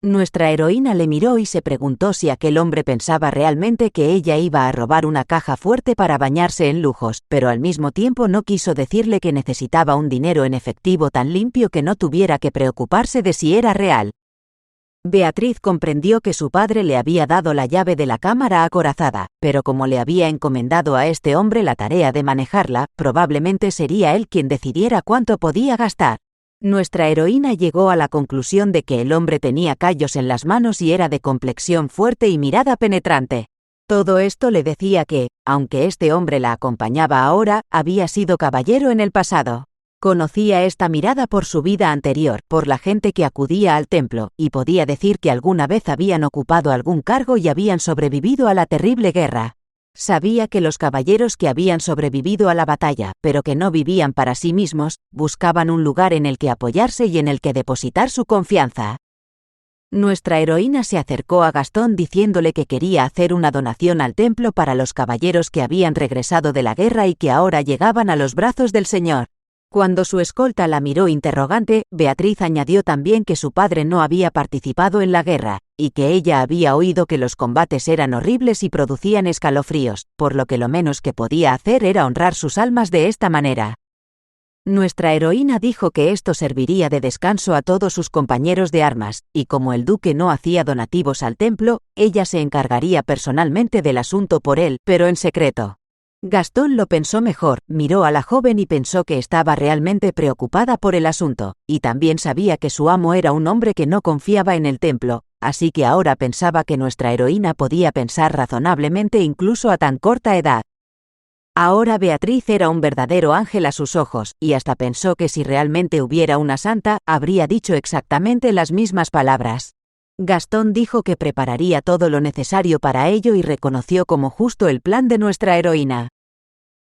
Nuestra heroína le miró y se preguntó si aquel hombre pensaba realmente que ella iba a robar una caja fuerte para bañarse en lujos, pero al mismo tiempo no quiso decirle que necesitaba un dinero en efectivo tan limpio que no tuviera que preocuparse de si era real. Beatriz comprendió que su padre le había dado la llave de la cámara acorazada, pero como le había encomendado a este hombre la tarea de manejarla, probablemente sería él quien decidiera cuánto podía gastar. Nuestra heroína llegó a la conclusión de que el hombre tenía callos en las manos y era de complexión fuerte y mirada penetrante. Todo esto le decía que, aunque este hombre la acompañaba ahora, había sido caballero en el pasado. Conocía esta mirada por su vida anterior, por la gente que acudía al templo, y podía decir que alguna vez habían ocupado algún cargo y habían sobrevivido a la terrible guerra. Sabía que los caballeros que habían sobrevivido a la batalla, pero que no vivían para sí mismos, buscaban un lugar en el que apoyarse y en el que depositar su confianza. Nuestra heroína se acercó a Gastón diciéndole que quería hacer una donación al templo para los caballeros que habían regresado de la guerra y que ahora llegaban a los brazos del Señor. Cuando su escolta la miró interrogante, Beatriz añadió también que su padre no había participado en la guerra, y que ella había oído que los combates eran horribles y producían escalofríos, por lo que lo menos que podía hacer era honrar sus almas de esta manera. Nuestra heroína dijo que esto serviría de descanso a todos sus compañeros de armas, y como el duque no hacía donativos al templo, ella se encargaría personalmente del asunto por él, pero en secreto. Gastón lo pensó mejor, miró a la joven y pensó que estaba realmente preocupada por el asunto, y también sabía que su amo era un hombre que no confiaba en el templo, así que ahora pensaba que nuestra heroína podía pensar razonablemente incluso a tan corta edad. Ahora Beatriz era un verdadero ángel a sus ojos, y hasta pensó que si realmente hubiera una santa, habría dicho exactamente las mismas palabras. Gastón dijo que prepararía todo lo necesario para ello y reconoció como justo el plan de nuestra heroína.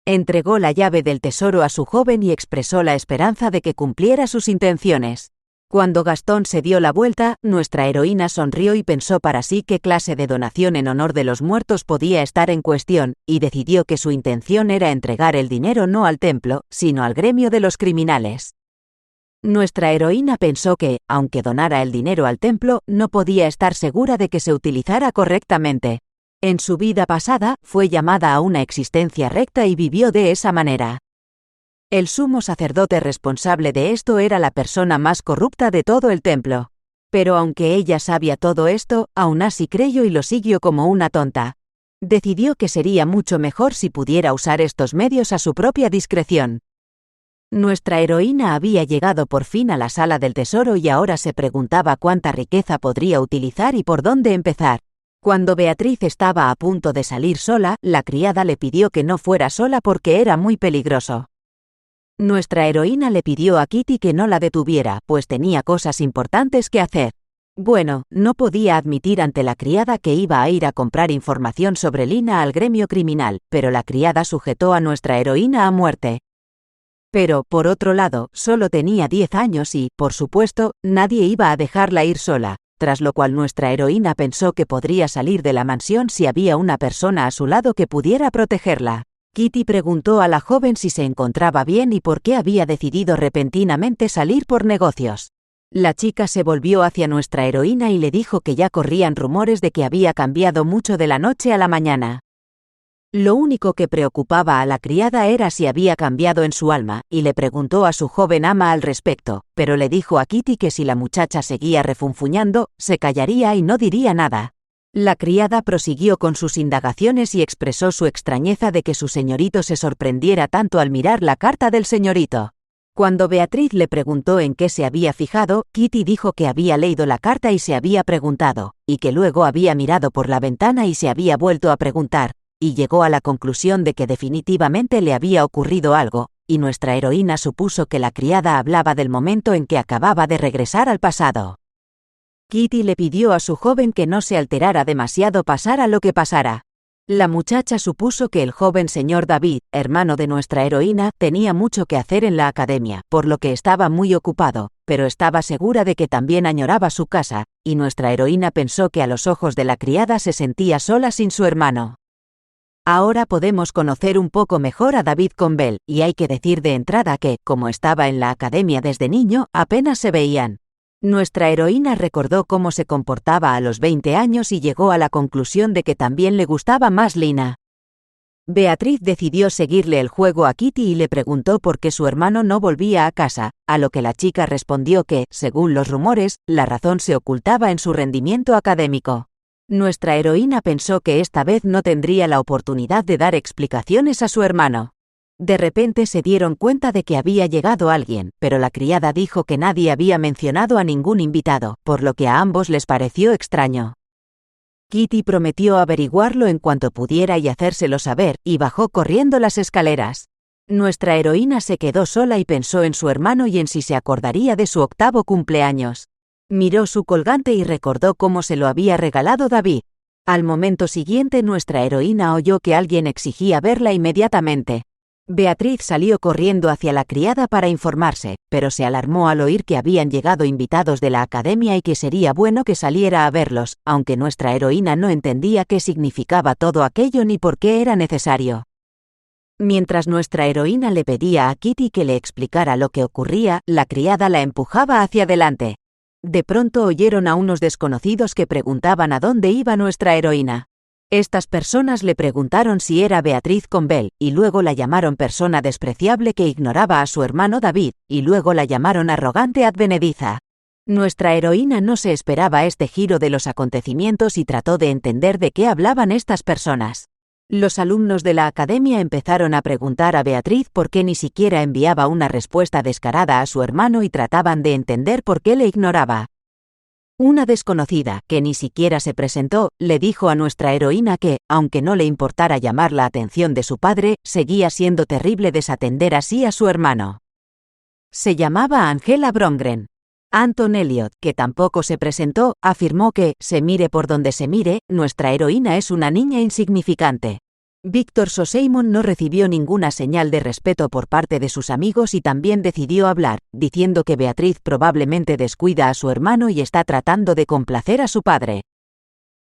Entregó la llave del tesoro a su joven y expresó la esperanza de que cumpliera sus intenciones. Cuando Gastón se dio la vuelta, nuestra heroína sonrió y pensó para sí qué clase de donación en honor de los muertos podía estar en cuestión, y decidió que su intención era entregar el dinero no al templo, sino al gremio de los criminales. Nuestra heroína pensó que, aunque donara el dinero al templo, no podía estar segura de que se utilizara correctamente. En su vida pasada, fue llamada a una existencia recta y vivió de esa manera. El sumo sacerdote responsable de esto era la persona más corrupta de todo el templo. Pero aunque ella sabía todo esto, aún así creyó y lo siguió como una tonta. Decidió que sería mucho mejor si pudiera usar estos medios a su propia discreción. Nuestra heroína había llegado por fin a la sala del tesoro y ahora se preguntaba cuánta riqueza podría utilizar y por dónde empezar. Cuando Beatriz estaba a punto de salir sola, la criada le pidió que no fuera sola porque era muy peligroso. Nuestra heroína le pidió a Kitty que no la detuviera, pues tenía cosas importantes que hacer. Bueno, no podía admitir ante la criada que iba a ir a comprar información sobre Lina al gremio criminal, pero la criada sujetó a nuestra heroína a muerte. Pero, por otro lado, solo tenía 10 años y, por supuesto, nadie iba a dejarla ir sola, tras lo cual nuestra heroína pensó que podría salir de la mansión si había una persona a su lado que pudiera protegerla. Kitty preguntó a la joven si se encontraba bien y por qué había decidido repentinamente salir por negocios. La chica se volvió hacia nuestra heroína y le dijo que ya corrían rumores de que había cambiado mucho de la noche a la mañana. Lo único que preocupaba a la criada era si había cambiado en su alma, y le preguntó a su joven ama al respecto, pero le dijo a Kitty que si la muchacha seguía refunfuñando, se callaría y no diría nada. La criada prosiguió con sus indagaciones y expresó su extrañeza de que su señorito se sorprendiera tanto al mirar la carta del señorito. Cuando Beatriz le preguntó en qué se había fijado, Kitty dijo que había leído la carta y se había preguntado, y que luego había mirado por la ventana y se había vuelto a preguntar, y llegó a la conclusión de que definitivamente le había ocurrido algo, y nuestra heroína supuso que la criada hablaba del momento en que acababa de regresar al pasado. Kitty le pidió a su joven que no se alterara demasiado pasara lo que pasara. La muchacha supuso que el joven señor David, hermano de nuestra heroína, tenía mucho que hacer en la academia, por lo que estaba muy ocupado, pero estaba segura de que también añoraba su casa, y nuestra heroína pensó que a los ojos de la criada se sentía sola sin su hermano. Ahora podemos conocer un poco mejor a David Campbell, y hay que decir de entrada que, como estaba en la academia desde niño, apenas se veían. Nuestra heroína recordó cómo se comportaba a los 20 años y llegó a la conclusión de que también le gustaba más Lina. Beatriz decidió seguirle el juego a Kitty y le preguntó por qué su hermano no volvía a casa, a lo que la chica respondió que, según los rumores, la razón se ocultaba en su rendimiento académico. Nuestra heroína pensó que esta vez no tendría la oportunidad de dar explicaciones a su hermano. De repente se dieron cuenta de que había llegado alguien, pero la criada dijo que nadie había mencionado a ningún invitado, por lo que a ambos les pareció extraño. Kitty prometió averiguarlo en cuanto pudiera y hacérselo saber, y bajó corriendo las escaleras. Nuestra heroína se quedó sola y pensó en su hermano y en si se acordaría de su 8º cumpleaños. Miró su colgante y recordó cómo se lo había regalado David. Al momento siguiente nuestra heroína oyó que alguien exigía verla inmediatamente. Beatriz salió corriendo hacia la criada para informarse, pero se alarmó al oír que habían llegado invitados de la academia y que sería bueno que saliera a verlos, aunque nuestra heroína no entendía qué significaba todo aquello ni por qué era necesario. Mientras nuestra heroína le pedía a Kitty que le explicara lo que ocurría, la criada la empujaba hacia adelante. De pronto oyeron a unos desconocidos que preguntaban a dónde iba nuestra heroína. Estas personas le preguntaron si era Beatriz Campbell, y luego la llamaron persona despreciable que ignoraba a su hermano David, y luego la llamaron arrogante advenediza. Nuestra heroína no se esperaba este giro de los acontecimientos y trató de entender de qué hablaban estas personas. Los alumnos de la academia empezaron a preguntar a Beatriz por qué ni siquiera enviaba una respuesta descarada a su hermano y trataban de entender por qué le ignoraba. Una desconocida, que ni siquiera se presentó, le dijo a nuestra heroína que, aunque no le importara llamar la atención de su padre, seguía siendo terrible desatender así a su hermano. Se llamaba Angela Brongren. Anton Elliot, que tampoco se presentó, afirmó que, se mire por donde se mire, nuestra heroína es una niña insignificante. Víctor Soseimon no recibió ninguna señal de respeto por parte de sus amigos y también decidió hablar, diciendo que Beatriz probablemente descuida a su hermano y está tratando de complacer a su padre.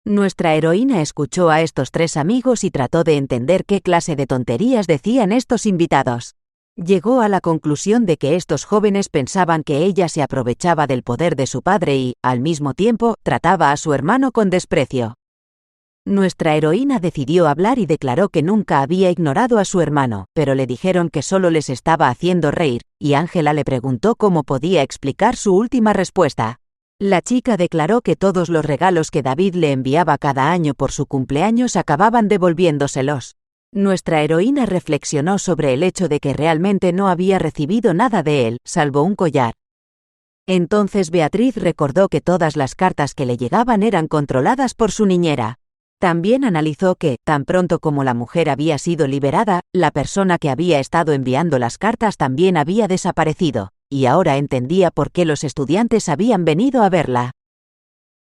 Nuestra heroína escuchó a estos 3 amigos y trató de entender qué clase de tonterías decían estos invitados. Llegó a la conclusión de que estos jóvenes pensaban que ella se aprovechaba del poder de su padre y, al mismo tiempo, trataba a su hermano con desprecio. Nuestra heroína decidió hablar y declaró que nunca había ignorado a su hermano, pero le dijeron que solo les estaba haciendo reír, y Angela le preguntó cómo podía explicar su última respuesta. La chica declaró que todos los regalos que David le enviaba cada año por su cumpleaños acababan devolviéndoselos. Nuestra heroína reflexionó sobre el hecho de que realmente no había recibido nada de él, salvo un collar. Entonces Beatriz recordó que todas las cartas que le llegaban eran controladas por su niñera. También analizó que, tan pronto como la mujer había sido liberada, la persona que había estado enviando las cartas también había desaparecido, y ahora entendía por qué los estudiantes habían venido a verla.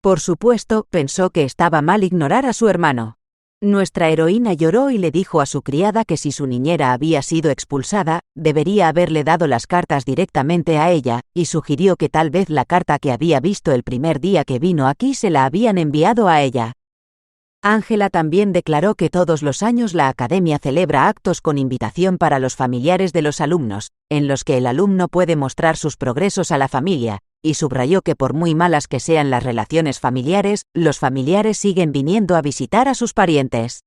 Por supuesto, pensó que estaba mal ignorar a su hermano. Nuestra heroína lloró y le dijo a su criada que si su niñera había sido expulsada, debería haberle dado las cartas directamente a ella, y sugirió que tal vez la carta que había visto el primer día que vino aquí se la habían enviado a ella. Ángela también declaró que todos los años la academia celebra actos con invitación para los familiares de los alumnos, en los que el alumno puede mostrar sus progresos a la familia, y subrayó que por muy malas que sean las relaciones familiares, los familiares siguen viniendo a visitar a sus parientes.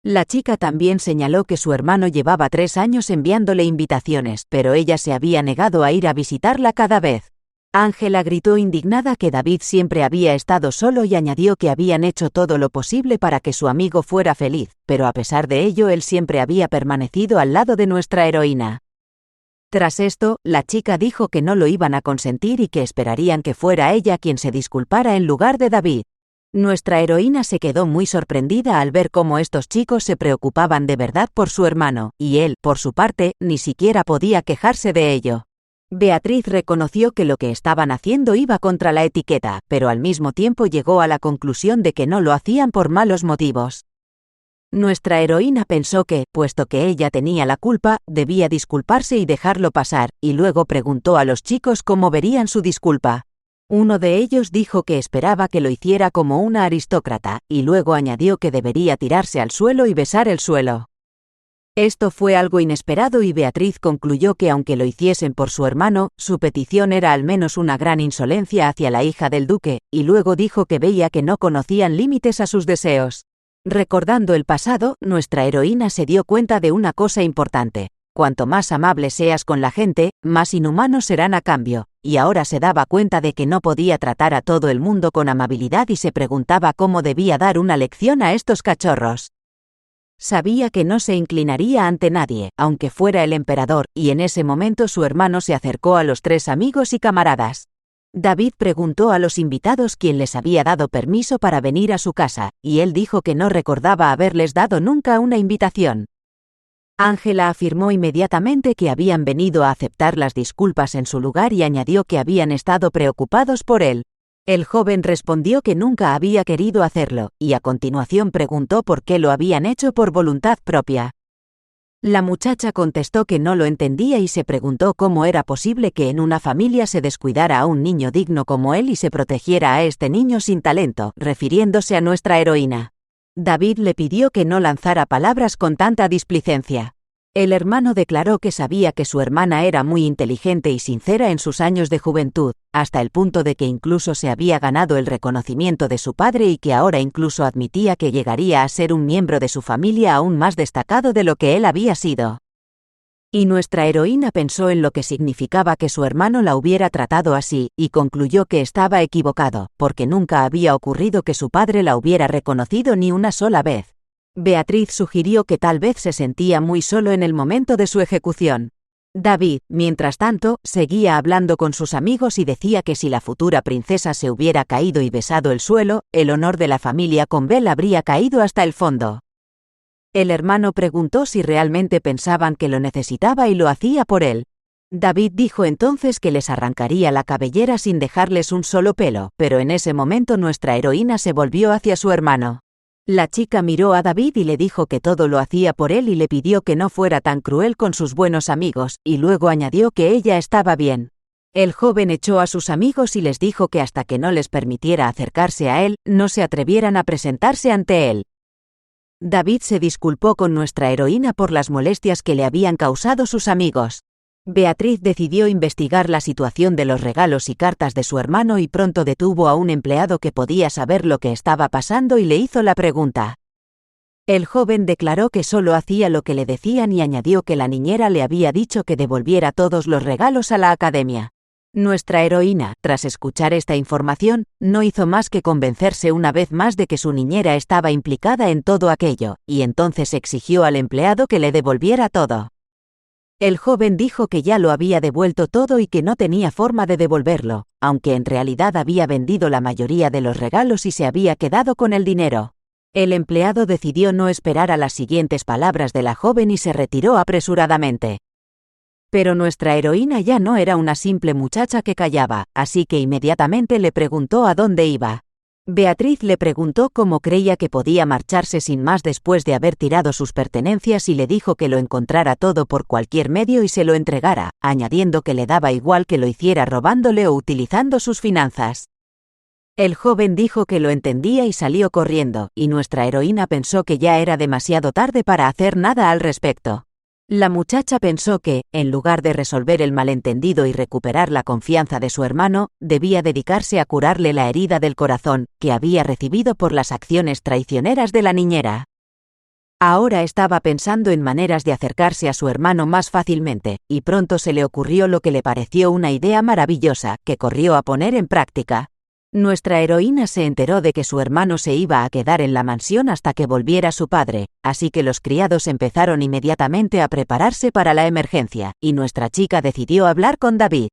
La chica también señaló que su hermano llevaba 3 años enviándole invitaciones, pero ella se había negado a ir a visitarla cada vez. Ángela gritó indignada que David siempre había estado solo y añadió que habían hecho todo lo posible para que su amigo fuera feliz, pero a pesar de ello él siempre había permanecido al lado de nuestra heroína. Tras esto, la chica dijo que no lo iban a consentir y que esperarían que fuera ella quien se disculpara en lugar de David. Nuestra heroína se quedó muy sorprendida al ver cómo estos chicos se preocupaban de verdad por su hermano, y él, por su parte, ni siquiera podía quejarse de ello. Beatriz reconoció que lo que estaban haciendo iba contra la etiqueta, pero al mismo tiempo llegó a la conclusión de que no lo hacían por malos motivos. Nuestra heroína pensó que, puesto que ella tenía la culpa, debía disculparse y dejarlo pasar, y luego preguntó a los chicos cómo verían su disculpa. Uno de ellos dijo que esperaba que lo hiciera como una aristócrata, y luego añadió que debería tirarse al suelo y besar el suelo. Esto fue algo inesperado y Beatriz concluyó que aunque lo hiciesen por su hermano, su petición era al menos una gran insolencia hacia la hija del duque, y luego dijo que veía que no conocían límites a sus deseos. Recordando el pasado, nuestra heroína se dio cuenta de una cosa importante: cuanto más amable seas con la gente, más inhumanos serán a cambio, y ahora se daba cuenta de que no podía tratar a todo el mundo con amabilidad y se preguntaba cómo debía dar una lección a estos cachorros. Sabía que no se inclinaría ante nadie, aunque fuera el emperador, y en ese momento su hermano se acercó a los 3 amigos y camaradas. David preguntó a los invitados quién les había dado permiso para venir a su casa, y él dijo que no recordaba haberles dado nunca una invitación. Ángela afirmó inmediatamente que habían venido a aceptar las disculpas en su lugar y añadió que habían estado preocupados por él. El joven respondió que nunca había querido hacerlo, y a continuación preguntó por qué lo habían hecho por voluntad propia. La muchacha contestó que no lo entendía y se preguntó cómo era posible que en una familia se descuidara a un niño digno como él y se protegiera a este niño sin talento, refiriéndose a nuestra heroína. David le pidió que no lanzara palabras con tanta displicencia. El hermano declaró que sabía que su hermana era muy inteligente y sincera en sus años de juventud, hasta el punto de que incluso se había ganado el reconocimiento de su padre y que ahora incluso admitía que llegaría a ser un miembro de su familia aún más destacado de lo que él había sido. Y nuestra heroína pensó en lo que significaba que su hermano la hubiera tratado así, y concluyó que estaba equivocado, porque nunca había ocurrido que su padre la hubiera reconocido ni una sola vez. Beatriz sugirió que tal vez se sentía muy solo en el momento de su ejecución. David, mientras tanto, seguía hablando con sus amigos y decía que si la futura princesa se hubiera caído y besado el suelo, el honor de la familia Conbel habría caído hasta el fondo. El hermano preguntó si realmente pensaban que lo necesitaba y lo hacía por él. David dijo entonces que les arrancaría la cabellera sin dejarles un solo pelo, pero en ese momento nuestra heroína se volvió hacia su hermano. La chica miró a David y le dijo que todo lo hacía por él y le pidió que no fuera tan cruel con sus buenos amigos, y luego añadió que ella estaba bien. El joven echó a sus amigos y les dijo que hasta que no les permitiera acercarse a él, no se atrevieran a presentarse ante él. David se disculpó con nuestra heroína por las molestias que le habían causado sus amigos. Beatriz decidió investigar la situación de los regalos y cartas de su hermano y pronto detuvo a un empleado que podía saber lo que estaba pasando y le hizo la pregunta. El joven declaró que solo hacía lo que le decían y añadió que la niñera le había dicho que devolviera todos los regalos a la academia. Nuestra heroína, tras escuchar esta información, no hizo más que convencerse una vez más de que su niñera estaba implicada en todo aquello, y entonces exigió al empleado que le devolviera todo. El joven dijo que ya lo había devuelto todo y que no tenía forma de devolverlo, aunque en realidad había vendido la mayoría de los regalos y se había quedado con el dinero. El empleado decidió no esperar a las siguientes palabras de la joven y se retiró apresuradamente. Pero nuestra heroína ya no era una simple muchacha que callaba, así que inmediatamente le preguntó a dónde iba. Beatriz le preguntó cómo creía que podía marcharse sin más después de haber tirado sus pertenencias y le dijo que lo encontrara todo por cualquier medio y se lo entregara, añadiendo que le daba igual que lo hiciera robándole o utilizando sus finanzas. El joven dijo que lo entendía y salió corriendo, y nuestra heroína pensó que ya era demasiado tarde para hacer nada al respecto. La muchacha pensó que, en lugar de resolver el malentendido y recuperar la confianza de su hermano, debía dedicarse a curarle la herida del corazón que había recibido por las acciones traicioneras de la niñera. Ahora estaba pensando en maneras de acercarse a su hermano más fácilmente, y pronto se le ocurrió lo que le pareció una idea maravillosa, que corrió a poner en práctica. Nuestra heroína se enteró de que su hermano se iba a quedar en la mansión hasta que volviera su padre, así que los criados empezaron inmediatamente a prepararse para la emergencia, y nuestra chica decidió hablar con David.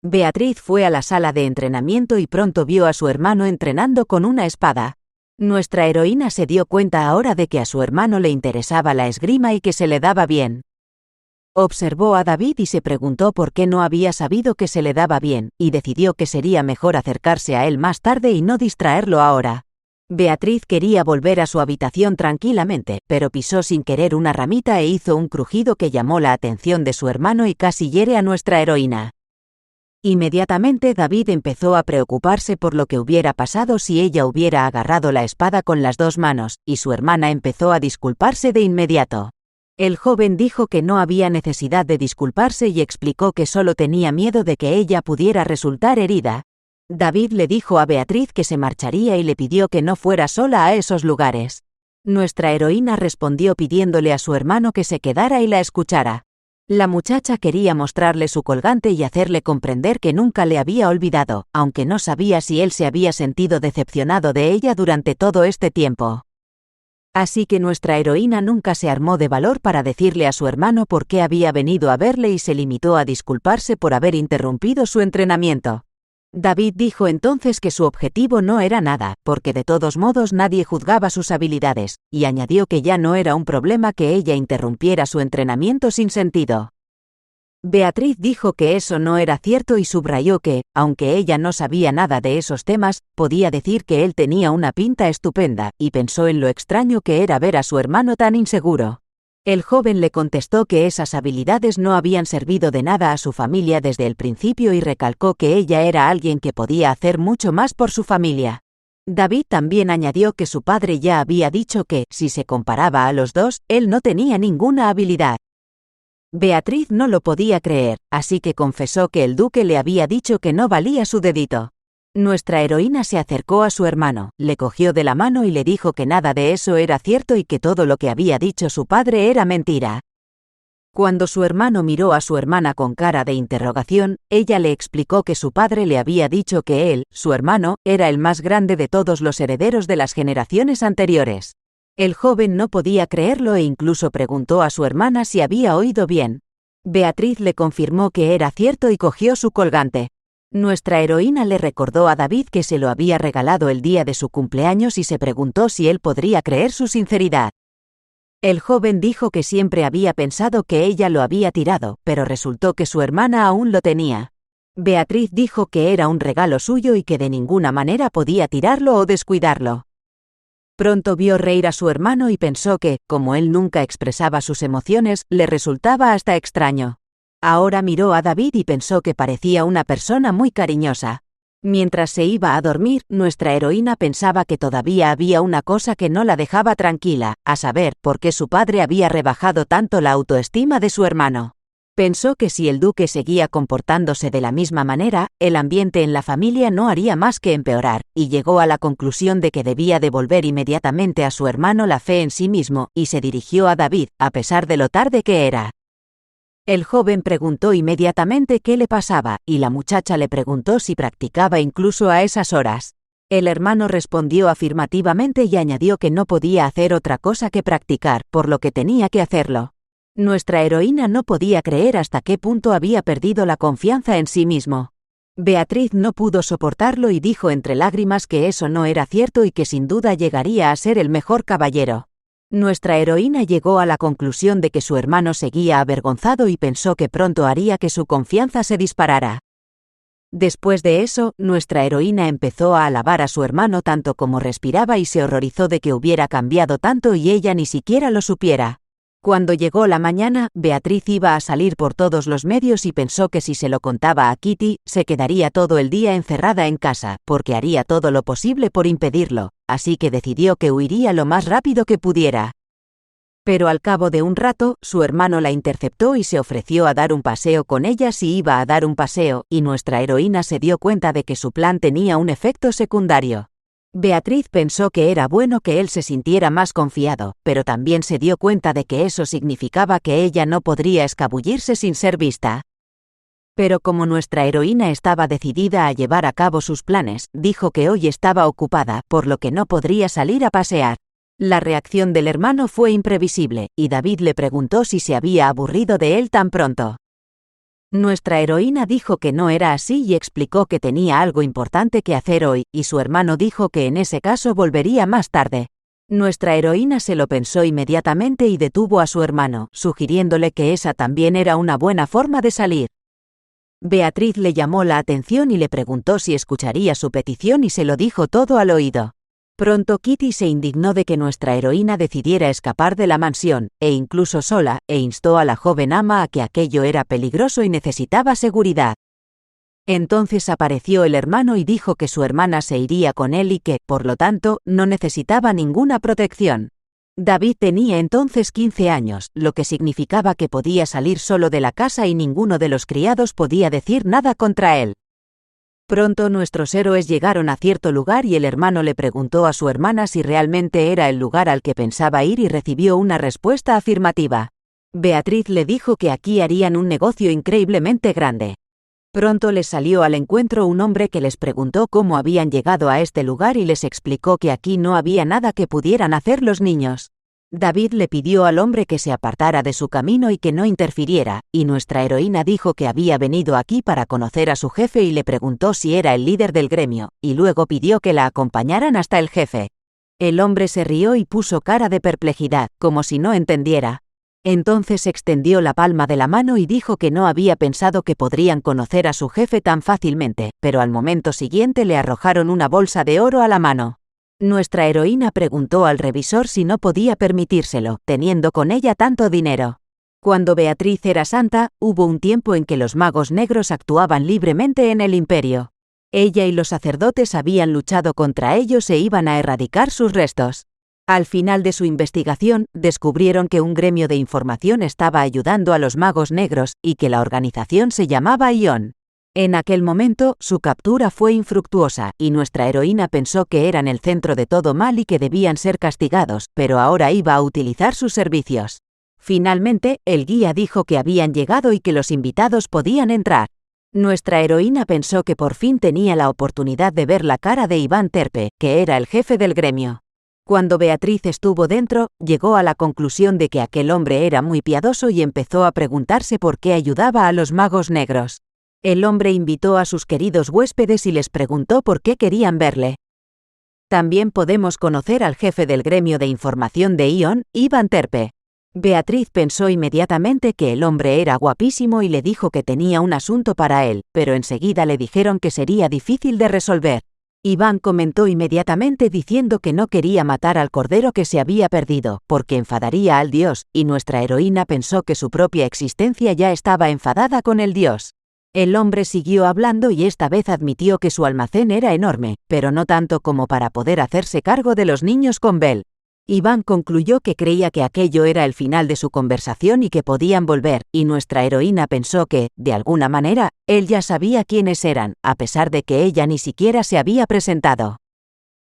Beatriz fue a la sala de entrenamiento y pronto vio a su hermano entrenando con una espada. Nuestra heroína se dio cuenta ahora de que a su hermano le interesaba la esgrima y que se le daba bien. Observó a David y se preguntó por qué no había sabido que se le daba bien, y decidió que sería mejor acercarse a él más tarde y no distraerlo ahora. Beatriz quería volver a su habitación tranquilamente, pero pisó sin querer una ramita e hizo un crujido que llamó la atención de su hermano y casi hiere a nuestra heroína. Inmediatamente David empezó a preocuparse por lo que hubiera pasado si ella hubiera agarrado la espada con las dos manos, y su hermana empezó a disculparse de inmediato. El joven dijo que no había necesidad de disculparse y explicó que solo tenía miedo de que ella pudiera resultar herida. David le dijo a Beatriz que se marcharía y le pidió que no fuera sola a esos lugares. Nuestra heroína respondió pidiéndole a su hermano que se quedara y la escuchara. La muchacha quería mostrarle su colgante y hacerle comprender que nunca le había olvidado, aunque no sabía si él se había sentido decepcionado de ella durante todo este tiempo. Así que nuestra heroína nunca se armó de valor para decirle a su hermano por qué había venido a verle y se limitó a disculparse por haber interrumpido su entrenamiento. David dijo entonces que su objetivo no era nada, porque de todos modos nadie juzgaba sus habilidades, y añadió que ya no era un problema que ella interrumpiera su entrenamiento sin sentido. Beatriz dijo que eso no era cierto y subrayó que, aunque ella no sabía nada de esos temas, podía decir que él tenía una pinta estupenda, y pensó en lo extraño que era ver a su hermano tan inseguro. El joven le contestó que esas habilidades no habían servido de nada a su familia desde el principio y recalcó que ella era alguien que podía hacer mucho más por su familia. David también añadió que su padre ya había dicho que, si se comparaba a los dos, él no tenía ninguna habilidad. Beatriz no lo podía creer, así que confesó que el duque le había dicho que no valía su dedito. Nuestra heroína se acercó a su hermano, le cogió de la mano y le dijo que nada de eso era cierto y que todo lo que había dicho su padre era mentira. Cuando su hermano miró a su hermana con cara de interrogación, ella le explicó que su padre le había dicho que él, su hermano, era el más grande de todos los herederos de las generaciones anteriores. El joven no podía creerlo e incluso preguntó a su hermana si había oído bien. Beatriz le confirmó que era cierto y cogió su colgante. Nuestra heroína le recordó a David que se lo había regalado el día de su cumpleaños y se preguntó si él podría creer su sinceridad. El joven dijo que siempre había pensado que ella lo había tirado, pero resultó que su hermana aún lo tenía. Beatriz dijo que era un regalo suyo y que de ninguna manera podía tirarlo o descuidarlo. Pronto vio reír a su hermano y pensó que, como él nunca expresaba sus emociones, le resultaba hasta extraño. Ahora miró a David y pensó que parecía una persona muy cariñosa. Mientras se iba a dormir, nuestra heroína pensaba que todavía había una cosa que no la dejaba tranquila, a saber, por qué su padre había rebajado tanto la autoestima de su hermano. Pensó que si el duque seguía comportándose de la misma manera, el ambiente en la familia no haría más que empeorar, y llegó a la conclusión de que debía devolver inmediatamente a su hermano la fe en sí mismo, y se dirigió a David, a pesar de lo tarde que era. El joven preguntó inmediatamente qué le pasaba, y la muchacha le preguntó si practicaba incluso a esas horas. El hermano respondió afirmativamente y añadió que no podía hacer otra cosa que practicar, por lo que tenía que hacerlo. Nuestra heroína no podía creer hasta qué punto había perdido la confianza en sí mismo. Beatriz no pudo soportarlo y dijo entre lágrimas que eso no era cierto y que sin duda llegaría a ser el mejor caballero. Nuestra heroína llegó a la conclusión de que su hermano seguía avergonzado y pensó que pronto haría que su confianza se disparara. Después de eso, nuestra heroína empezó a alabar a su hermano tanto como respiraba y se horrorizó de que hubiera cambiado tanto y ella ni siquiera lo supiera. Cuando llegó la mañana, Beatriz iba a salir por todos los medios y pensó que si se lo contaba a Kitty, se quedaría todo el día encerrada en casa, porque haría todo lo posible por impedirlo, así que decidió que huiría lo más rápido que pudiera. Pero al cabo de un rato, su hermano la interceptó y se ofreció a dar un paseo con ella si iba a dar un paseo, y nuestra heroína se dio cuenta de que su plan tenía un efecto secundario. Beatriz pensó que era bueno que él se sintiera más confiado, pero también se dio cuenta de que eso significaba que ella no podría escabullirse sin ser vista. Pero como nuestra heroína estaba decidida a llevar a cabo sus planes, dijo que hoy estaba ocupada, por lo que no podría salir a pasear. La reacción del hermano fue imprevisible, y David le preguntó si se había aburrido de él tan pronto. Nuestra heroína dijo que no era así y explicó que tenía algo importante que hacer hoy, y su hermano dijo que en ese caso volvería más tarde. Nuestra heroína se lo pensó inmediatamente y detuvo a su hermano, sugiriéndole que esa también era una buena forma de salir. Beatriz le llamó la atención y le preguntó si escucharía su petición y se lo dijo todo al oído. Pronto Kitty se indignó de que nuestra heroína decidiera escapar de la mansión, e incluso sola, e instó a la joven ama a que aquello era peligroso y necesitaba seguridad. Entonces apareció el hermano y dijo que su hermana se iría con él y que, por lo tanto, no necesitaba ninguna protección. David tenía entonces 15 años, lo que significaba que podía salir solo de la casa y ninguno de los criados podía decir nada contra él. Pronto nuestros héroes llegaron a cierto lugar y el hermano le preguntó a su hermana si realmente era el lugar al que pensaba ir y recibió una respuesta afirmativa. Beatriz le dijo que aquí harían un negocio increíblemente grande. Pronto les salió al encuentro un hombre que les preguntó cómo habían llegado a este lugar y les explicó que aquí no había nada que pudieran hacer los niños. David le pidió al hombre que se apartara de su camino y que no interfiriera, y nuestra heroína dijo que había venido aquí para conocer a su jefe y le preguntó si era el líder del gremio, y luego pidió que la acompañaran hasta el jefe. El hombre se rió y puso cara de perplejidad, como si no entendiera. Entonces extendió la palma de la mano y dijo que no había pensado que podrían conocer a su jefe tan fácilmente, pero al momento siguiente le arrojaron una bolsa de oro a la mano. Nuestra heroína preguntó al revisor si no podía permitírselo, teniendo con ella tanto dinero. Cuando Beatriz era santa, hubo un tiempo en que los magos negros actuaban libremente en el imperio. Ella y los sacerdotes habían luchado contra ellos e iban a erradicar sus restos. Al final de su investigación, descubrieron que un gremio de información estaba ayudando a los magos negros y que la organización se llamaba Ion. En aquel momento, su captura fue infructuosa, y nuestra heroína pensó que eran el centro de todo mal y que debían ser castigados, pero ahora iba a utilizar sus servicios. Finalmente, el guía dijo que habían llegado y que los invitados podían entrar. Nuestra heroína pensó que por fin tenía la oportunidad de ver la cara de Iván Terpe, que era el jefe del gremio. Cuando Beatriz estuvo dentro, llegó a la conclusión de que aquel hombre era muy piadoso y empezó a preguntarse por qué ayudaba a los magos negros. El hombre invitó a sus queridos huéspedes y les preguntó por qué querían verle. También podemos conocer al jefe del gremio de información de Ion, Iván Terpe. Beatriz pensó inmediatamente que el hombre era guapísimo y le dijo que tenía un asunto para él, pero enseguida le dijeron que sería difícil de resolver. Iván comentó inmediatamente diciendo que no quería matar al cordero que se había perdido, porque enfadaría al dios, y nuestra heroína pensó que su propia existencia ya estaba enfadada con el dios. El hombre siguió hablando y esta vez admitió que su almacén era enorme, pero no tanto como para poder hacerse cargo de los niños con Belle. Iván concluyó que creía que aquello era el final de su conversación y que podían volver, y nuestra heroína pensó que, de alguna manera, él ya sabía quiénes eran, a pesar de que ella ni siquiera se había presentado.